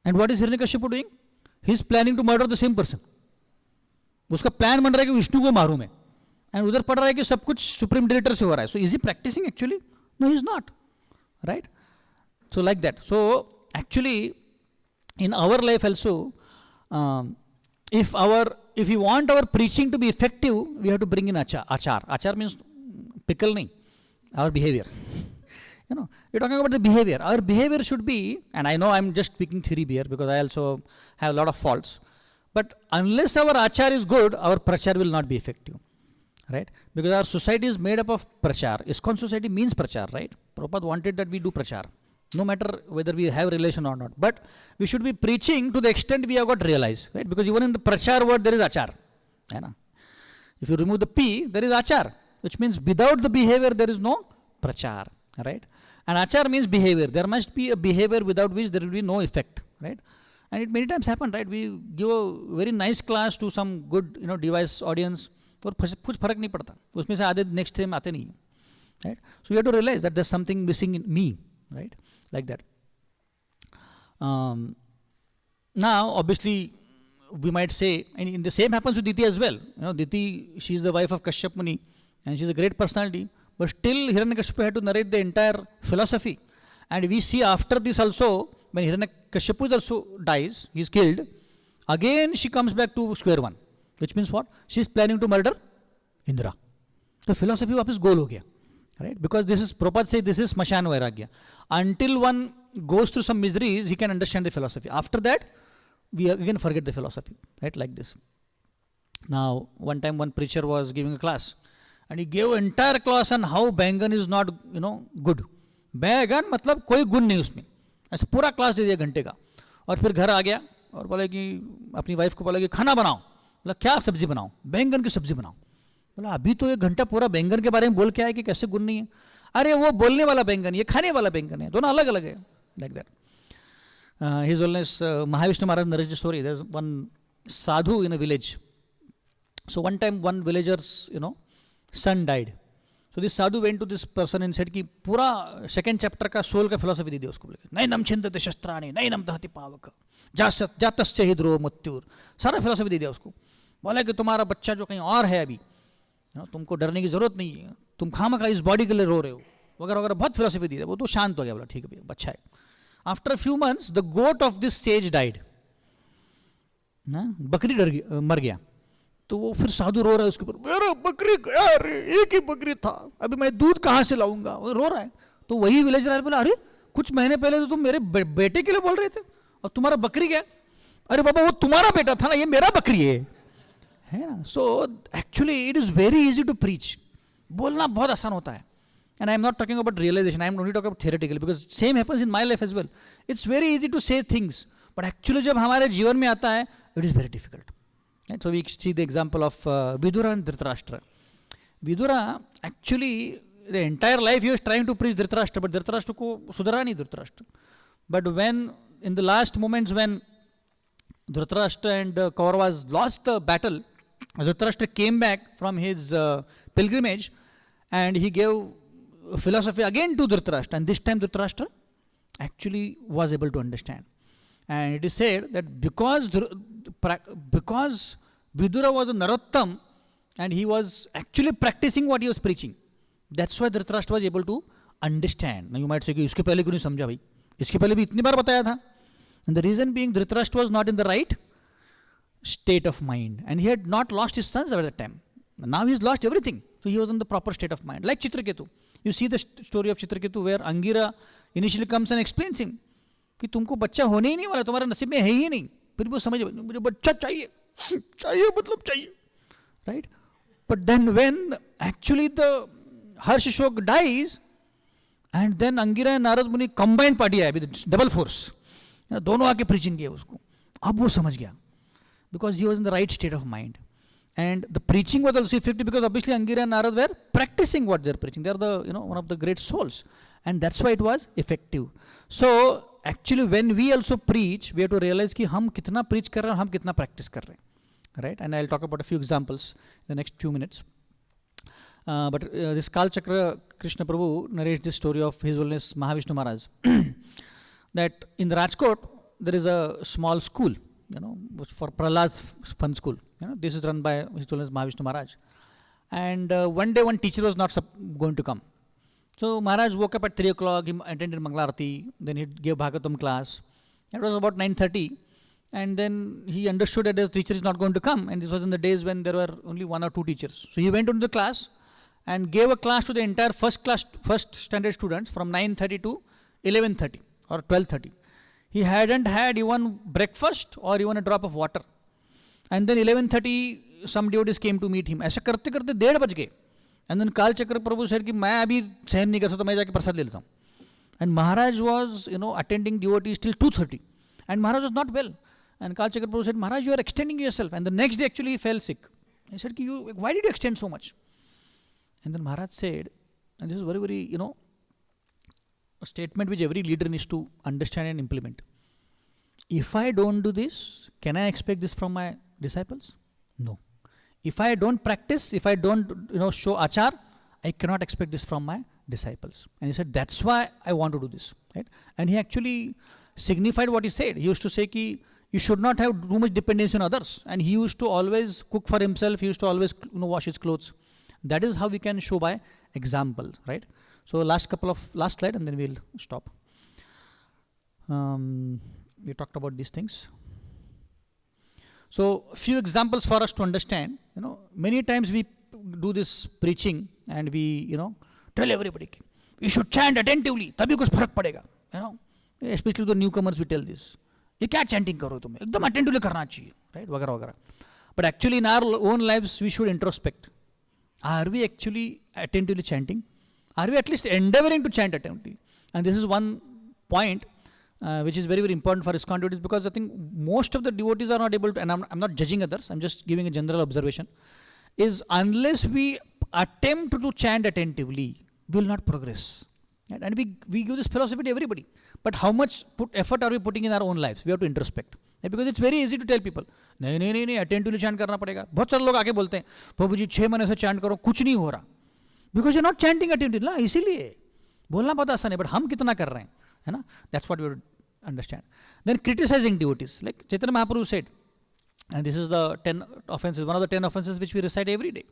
And what is Hiranyakashipu doing? He is planning to murder the same person. उसका plan बन रहा है कि विष्णु को मारूं मैं, and उधर पढ़ रहा है कि सब कुछ सुप्रीम डायरेक्टर से हो रहा है. So is he practicing actually? No, he is not. Right? So like that. So actually in our life also, if you want our preaching to be effective, we have to bring in achar. Achar means pickle nahi, our behavior. We're talking about the behavior. Our behavior should be, and I know I'm just speaking theory here because I also have a lot of faults. But unless our achar is good, our prachar will not be effective. right? Because our society is made up of prachar. ISKCON society means prachar, right? Prabhupada wanted that we do prachar, no matter whether we have relation or not. But we should be preaching to the extent we have got realized, right? Because even in the prachar word there is achar. If you remove the P, there is achar, which means without the behavior there is no prachar, right? And achar means behavior. There must be a behavior without which there will be no effect, right? And it many times happen, right? We give a very nice class to some good, device audience, और कुछ फर्क नहीं पड़ता, उसमें से आधे next time आते नहीं, right? So we have to realize that there's something missing in me, right? Like that. Now, obviously, we might say, and the same happens with Diti as well. Diti, she is the wife of Kashyap Muni, and she is a great personality. But still, Hiranyakashipu had to narrate the entire philosophy. And we see after this also, when Hiranyakashipu also dies, he is killed, again she comes back to square one. Which means what? She is planning to murder Indra. The philosophy वापस गोल हो गया, right? Because this is, Prabhupada says, this is Smashan Vairagya. Until one goes through some miseries, he can understand the philosophy. After that, we again forget the philosophy, right? Like this. Now, one time one preacher was giving a class, and he gave an entire class on how Bangan is not, good. Bangan मतलब कोई गुण नहीं उसमें. ऐसा पूरा class दे दिया घंटे का. और फिर घर आ गया और बोला कि अपनी वाइफ को बोला कि खाना बनाओ. बोला क्या सब्जी बनाओ? बैंगन की सब्जी बनाओ. बोला अभी तो 1 घंटा पूरा बैंगन के बारे में बोल के आया कि कैसे गुण नहीं है. अरे वो बोलने वाला बैंगन, ये खाने वाला बैंगन है, दोनों अलग अलग है. Like that. His Holiness Mahavishnu Maharaj narrates the story. There's one sadhu in a village. So one time one villager's son died. So this sadhu went to this person and said कि पूरा second chapter का soul का philosophy दे दिया उसको. बोले नैनम छिन्दते शस्त्राणि नैनम दहति पावक जातस्य हि ध्रुवो मृत्युर. सारा philosophy दे दिया उसको. बोला कि तुम्हारा बच्चा जो कहीं और है अभी, तुमको डरने की जरूरत नहीं है, तुम खामखा इस बॉडी के लिए रो रहे हो, वगैरह वगैरह बहुत philosophy दी. वो तो शांत हो गया. बोला ठीक है भैया, अच्छा है. After a few months, the goat of this sage died. बकरी मर गया. तो वो फिर साधु रो रहा है उसके ऊपर, मेरा बकरी गया रे, एक ही बकरी था, अभी मैं दूध कहाँ से लाऊंगा. वो रो रहा है. तो वही विलेजर बोला, अरे कुछ महीने पहले तो तुम मेरे बेटे के लिए बोल रहे थे और तुम्हारा बकरी गया. अरे बाबा वो तुम्हारा बेटा था ना, ये मेरा बकरी है ना. So actually it is very easy to preach. बोलना बहुत आसान होता है. And I am not talking about realization, I am only talking about theoretical, because same happens in my life as well. It's very easy to say things, but actually जब हमारे जीवन में आता है, it is very difficult. Right? So we see the example of Vidura and Dhritarashtra. Vidura, actually, the entire life he was trying to preach Dhritarashtra, but Dhritarashtra को सुधरा नहीं Dhritarashtra. But when, in the last moments when Dhritarashtra and Kauravas lost the battle, Dhritarashtra came back from his pilgrimage, and he gave philosophy again to Dhritarashtra, and this time Dhritarashtra actually was able to understand. And it is said that because Vidura was a Narottam and he was actually practicing what he was preaching, that's why Dhritarashtra was able to understand. Now you might say कि इसके पहले क्यों नहीं समझा भाई, इसके पहले भी इतनी बार बताया था. And the reason being Dhritarashtra was not in the right state of mind, and he had not lost his sons at that time. Now he's lost everything, so he was in the proper state of mind. Like Chitraketu, you see the story of Chitraketu where Angira initially comes and explains him कि तुमको बच्चा होने ही नहीं वाला, तुम्हारा नसीब में है ही नहीं. फिर वो समझ, मुझे बच्चा चाहिए, चाहिए मतलब चाहिए, right? But then when actually the Harshashok dies, and then Angira and Narad Muni combined party आया with double force, दोनों आके preaching किया उसको. अब वो समझ गया, because he was in the right state of mind. And the preaching was also effective because obviously Angira and Narad were practicing what they are preaching. They are the one of the great souls, and that's why it was effective. So actually when we also preach, we have to realize कि हम कितना preach कर रहे हैं और हम कितना practice कर रहे हैं, right? And I'll talk about a few examples in the next few minutes. But this Kal Chakra Krishna Prabhu narrates this story of His Holiness Mahavishnu Maharaj that in the Rajkot there is a small school, for Prahlad's fun school. This is run by His Holiness Mahavishnu Maharaj. And one day one teacher was not going to come. So Maharaj woke up at 3 o'clock, he attended Mangalarati, then he gave Bhagavatam class. It was about 9:30, and then he understood that the teacher is not going to come, and this was in the days when there were only 1 or 2 teachers. So he went into the class and gave a class to the entire first standard students from 9:30 to 11:30 or 12:30. He hadn't had even breakfast or even a drop of water. And then 11:30 some devotees came to meet him. ऐसा करते करते 1:30 बज गए. And then Kal Chakra Prabhu said कि मैं अभी सहन नहीं कर सकता, मैं जाके प्रसाद ले लेता हूँ. And Maharaj was, attending devotees till 2:30. And Maharaj was not well. And Kal Chakra Prabhu said, Maharaj, you are extending yourself. And the next day actually he fell sick. He said, why did you extend so much? And then Maharaj said, and this is very, very, a statement which every leader needs to understand and implement. If I don't do this, can I expect this from my disciples? No. If I don't practice, if I don't, show achar, I cannot expect this from my disciples. And he said, that's why I want to do this. Right? And he actually signified what he said. He used to say ki you should not have too much dependency on others. And he used to always cook for himself. He used to always wash his clothes. That is how we can show by example, right? So last slide and then we'll stop. We talked about these things. So few examples for us to understand. Many times we do this preaching and we, tell everybody, you should chant attentively, तभी कुछ फर्क पड़ेगा. Especially the newcomers, we tell this. ये क्या chanting करो तुम? एकदम attentively करना चाहिए, right? वगैरह वगैरह. But actually in our own lives we should introspect. Are we actually attentively chanting? Are we at least endeavoring to chant attentively? And this is one point which is very, very important for ISKCON devotees, because I think most of the devotees are not able to, and I'm not judging others, I'm just giving a general observation, is unless we attempt to chant attentively, we will not progress. Right? And we give this philosophy to everybody. But how much effort are we putting in our own lives? We have to introspect. Right? Because it's very easy to tell people, नहीं, attentively chant करना पड़ेगा. बहुत सारे लोग आके बोलते हैं, प्रभु जी 6 महीने से chant करो, कुछ नहीं हो रहा. Because you're not chanting attentively, ना इसीलिए. बोलना बहुत आसान है, but हम कितना कर रहे हैं, है ना? That's what we would understand. Then criticizing devotees, like Chaitanya Mahaprabhu said, and this is the 10 offenses, one of the 10 offenses which we recite every day.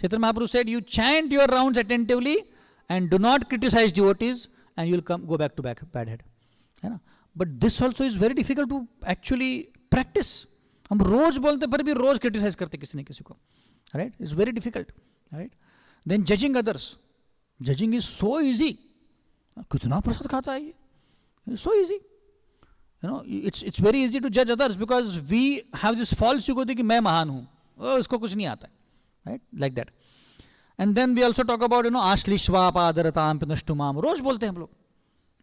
Chaitanya Mahaprabhu said, you chant your rounds attentively and do not criticize devotees, and you will go back to bad head. है ना? But this also is very difficult to actually practice. हम रोज बोलते पर भी रोज criticize करते किसी न किसी को. Right? It's very difficult. Right? Then judging others. Judging is so easy. कितना प्रसाद खाता है ये? It's so easy. It's very easy to judge others because we have this false ego कि मैं महान हूँ. उसको कुछ नहीं आता है. Right? Like that. And then we also talk about, आश्लिष्वा पादरताम पिनष्टुमाम. रोज बोलते हैं हम लोग.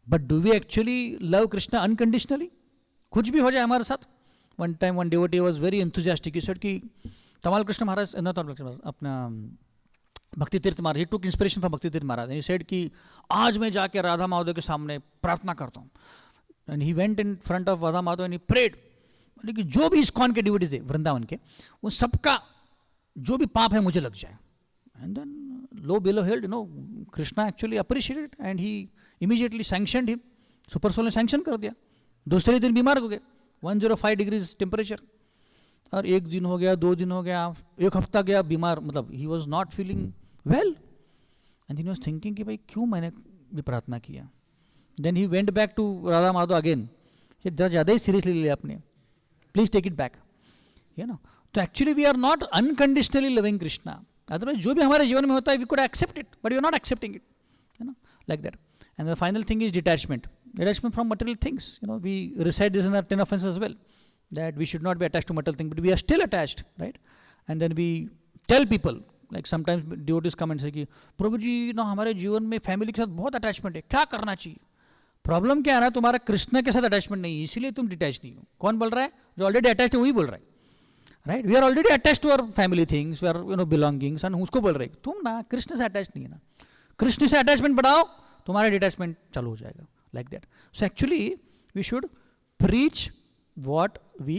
But do we actually love Krishna unconditionally? कुछ भी हो जाए हमारे साथ. One time one devotee was very enthusiastic. He said कि Tamal Krishna Maharaj, not Tamal Krishna Maharaj, अपना Bhakti Tirth Maharaj, he took inspiration from Bhakti Tirth Maharaj. And he said कि आज मैं जाके राधा माधव के सामने प्रार्थना करता हूँ. And he went in front of Radha Madhav and he prayed. लेकिन जो भी ISKCON के devotees थे वृंदावन के, वो सबका जो भी पाप है मुझे लग जाए. And then lo behold, Krishna actually appreciated it and he immediately sanctioned him. Super Soul ने sanction कर दिया. दूसरे दिन बीमार हो गए. 105 degrees temperature. और एक दिन हो गया, 2 दिन हो गया, एक हफ्ता गया बीमार, मतलब he was not feeling well. And then he was thinking कि भाई क्यों मैंने ये प्रार्थना किया. Then he went back to Radha Madhav again. ज़्यादा ही seriously ले लिया आपने. Please take it back. So actually we are not unconditionally loving Krishna. Otherwise जो भी हमारे जीवन में होता है, we could accept it, but we are not accepting it. Like that. And the final thing is detachment. Detachment from material things. We recite this in our 10 offenses as well, that we should not be attached to material things, but we are still attached, right? And then we tell people, like sometimes devotees come and say कि प्रभु जी हमारे जीवन में family के साथ बहुत attachment है, क्या करना चाहिए? प्रॉब्लम क्या है ना, तुम्हारा कृष्ण के साथ अटैचमेंट नहीं है, इसीलिए तुम डिटैच नहीं हो. कौन बोल रहा है? जो ऑलरेडी अटैच्ड है वही बोल रहा है. Right? We are already attached to our family things, we are belongings, and उसको बोल रहे हैं तुम ना कृष्ण से अटैच नहीं है ना. कृष्ण से अटैचमेंट बढ़ाओ, तुम्हारा डिटैचमेंट चालू हो जाएगा. Like that. So actually we should preach what we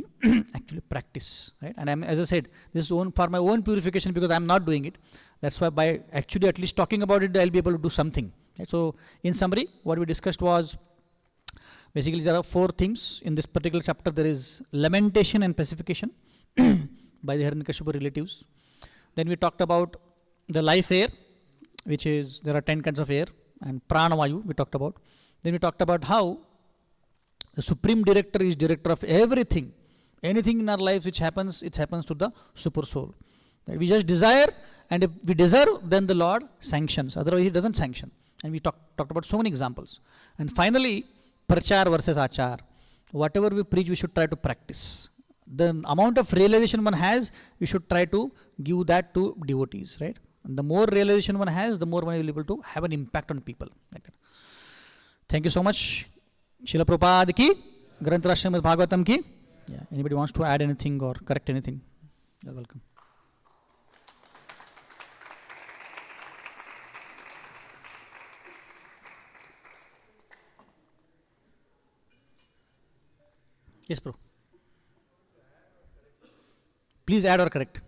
actually practice, right? And as I said, this is for my own purification because I'm not doing it. That's why by actually at least talking about it, I'll be able to do something. Right? So in summary, what we discussed was basically there are 4 themes in this particular chapter. There is lamentation and pacification by the Hiranyakashipu relatives. Then we talked about the life air, which is there are 10 kinds of air, and pranavayu we talked about. Then we talked about how the Supreme Director is director of everything. Anything in our lives which happens, it happens to the Super Soul. That we just desire, and if we deserve, then the Lord sanctions. Otherwise, He doesn't sanction. And we talked about so many examples. And finally, prachar versus achar. Whatever we preach, we should try to practice. the amount of realization one has, you should try to give that to devotees, right? And the more realization one has, the more one will be able to have an impact on people. Like that. Thank you so much. Srila Prabhupada ki, Granth Srimad Bhagavatam ki. Yeah. Anybody wants to add anything or correct anything? You're welcome. Yes, bro. Please add or correct.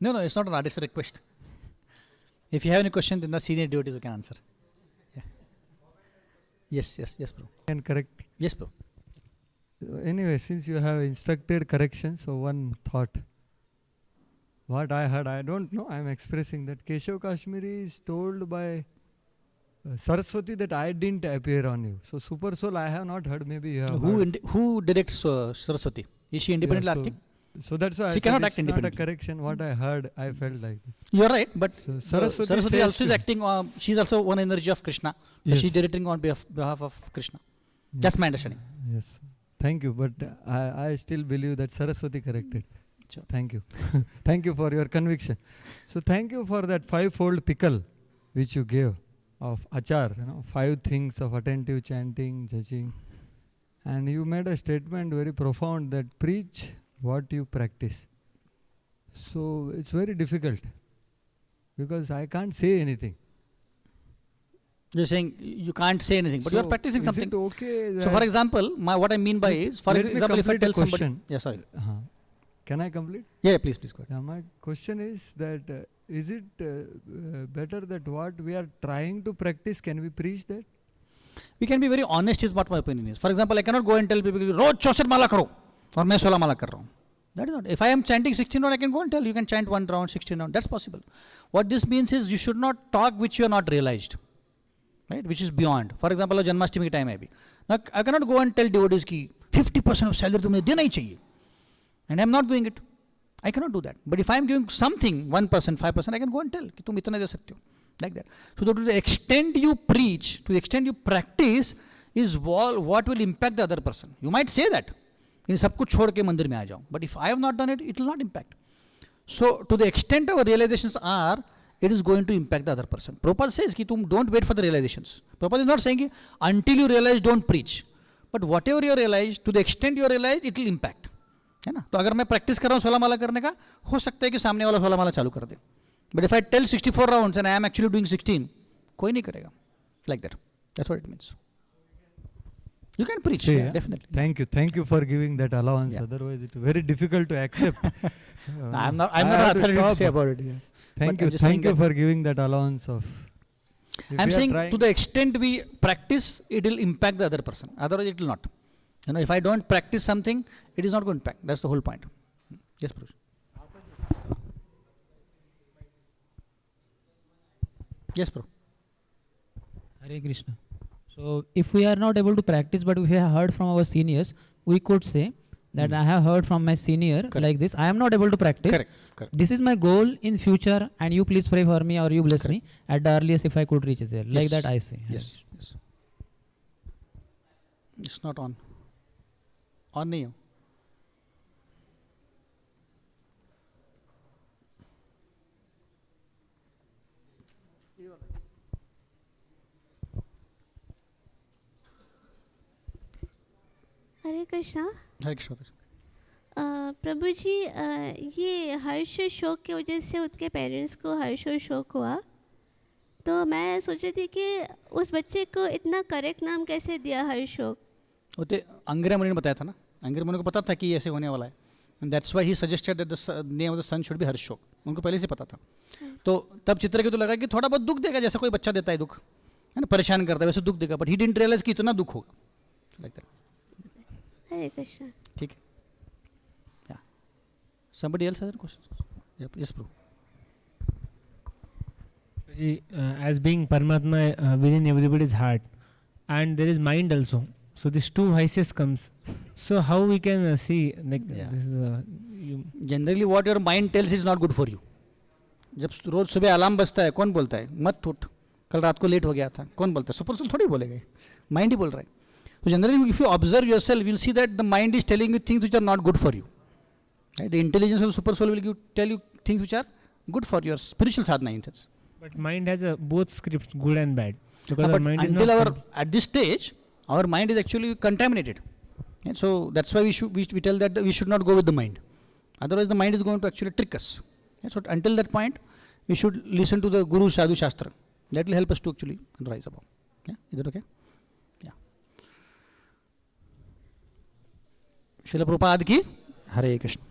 No, it's not an artist request. If you have any question, then the senior devotees can answer. Yeah. Yes, bro. Can correct. Yes, bro. Anyway, since you have instructed correction, so one thought. What I heard, I don't know, I am expressing that Keshav Kashmiri is told by Saraswati that I didn't appear on you. So Super Soul I have not heard, maybe you have heard. Who directs Saraswati? Is she independently acting? So that's why she I cannot said act it's not a independently. correction. What I heard, I felt like. You are right, but So Saraswati also is acting, she is also one energy of Krishna. Yes. She is directing on behalf of Krishna. Yes. That's my understanding. Yes. Thank you, but I still believe that Saraswati corrected. Sure. Thank you. Thank you for your conviction. So thank you for that fivefold pickle which you gave of achar, 5 things of attentive chanting, judging. And you made a statement very profound that preach what you practice. So it's very difficult because I can't say anything. You're saying you can't say anything, but So you are practicing is something. it okay So for example, what I mean by is, for Let me example, if I complete tell a somebody... question. Yeah, sorry. Can I complete? Yeah, please go ahead. Yeah, my question is that is it better that what we are trying to practice, can we preach that? We can be very honest is what my opinion is. For example, I cannot go and tell people, रोज 64 माला करो और मैं 16 माला कर रहा हूँ. That is not. If I am chanting 16 round, I can go and tell you can chant 1 round, 16 round. That's possible. What this means is you should not talk which you are not realized, right? Which is beyond. For example, Janmashtami time है अभी. Now I cannot go and tell devotees कि 50% of salary तुम्हें देना ही चाहिए, and I am not doing it. I cannot do that. But if I am giving something, 1%, 5%, I can go and tell कि तुम इतना दे सकते हो. Like that. So to the extent you preach, to the extent you practice, is what will impact the other person. You might say that. इन सब कुछ छोड़ के मंदिर में आ जाऊँ. But if I have not done it, it will not impact. So to the extent our realizations are, it is going to impact the other person. Prabhupada says कि तुम don't wait for the realizations. Prabhupada is not saying कि until you realize, don't preach. But whatever you realize, to the extent you realize, it will impact. है ना? तो अगर मैं practice कर रहा हूँ 16 माला करने का, हो सकता है कि सामने वाला 16 माला चालू कर दे. But if I tell 64 rounds and I am actually doing 16, कोई नहीं करेगा. Like that. That's what it means. You can preach, See, yeah, definitely. Thank you for giving that allowance. Yeah. Otherwise, it's very difficult to accept. I'm not authority to say about it. Yeah. Thank But you for giving that allowance of. I'm saying to the extent we practice, it will impact the other person. Otherwise, it will not. If I don't practice something, it is not going to impact. That's the whole point. Yes, Prabhu. Yes, Prabhu. Hare Krishna. So if we are not able to practice, but if we have heard from our seniors, we could say that I have heard from my senior like this. I am not able to practice. Correct. This is my goal in future, and you please pray for me or you bless me at the earliest if I could reach there. Like that I say. Yes. It's not on. On नहीं हो. हरे कृष्णा. हरे कृष्ण. प्रभु जी, ये हर्ष शोक की वजह से उनके parents को हर्ष और शोक हुआ, तो मैं सोच रही थी कि उस बच्चे को इतना करेक्ट नाम कैसे दिया हर्ष शोक. वो अंग्रेज मुनि ने बताया था ना. अंग्रेज मुनि को पता था कि ये ऐसे होने वाला है. And that's why he suggested that the name of the son should be Harsh Shok. उनको पहले से पता था. तो तब चित्र के तो लगा कि थोड़ा बहुत दुख देगा, जैसा कोई बच्चा देता है दुख, है ना, परेशान करता है वैसे दुख देगा. बट ही डिडंट रियलाइज कि इतना दुख होगा. Like that. हरे कृष्ण. ठीक है. या somebody else has a question? Yes, Prabhu. As being Paramatma within everybody's heart, and there is mind also, so these two vices comes. So how we can see like this is Generally what your mind tells is not good for you. जब रोज सुबह alarm बजता है, कौन बोलता है मत उठ, कल रात को लेट हो गया था, कौन बोलता है? सुपर सोल थोड़ी बोलेगा, माइंड ही बोल रहा है. So generally, if you observe yourself, you will see that the mind is telling you things which are not good for you. Right? The intelligence of the super soul will tell you things which are good for your spiritual sadhana in sense. But mind has both scripts, good and bad. Because our But mind until is not our at this stage, our mind is actually contaminated. Right? So that's why we tell that we should not go with the mind. Otherwise, the mind is going to actually trick us. Right? So until that point, we should listen to the Guru Sadhu Shastra. That will help us to actually rise above. Yeah? Is that okay? Yeah. Srila Prabhupada ki Hare Krishna.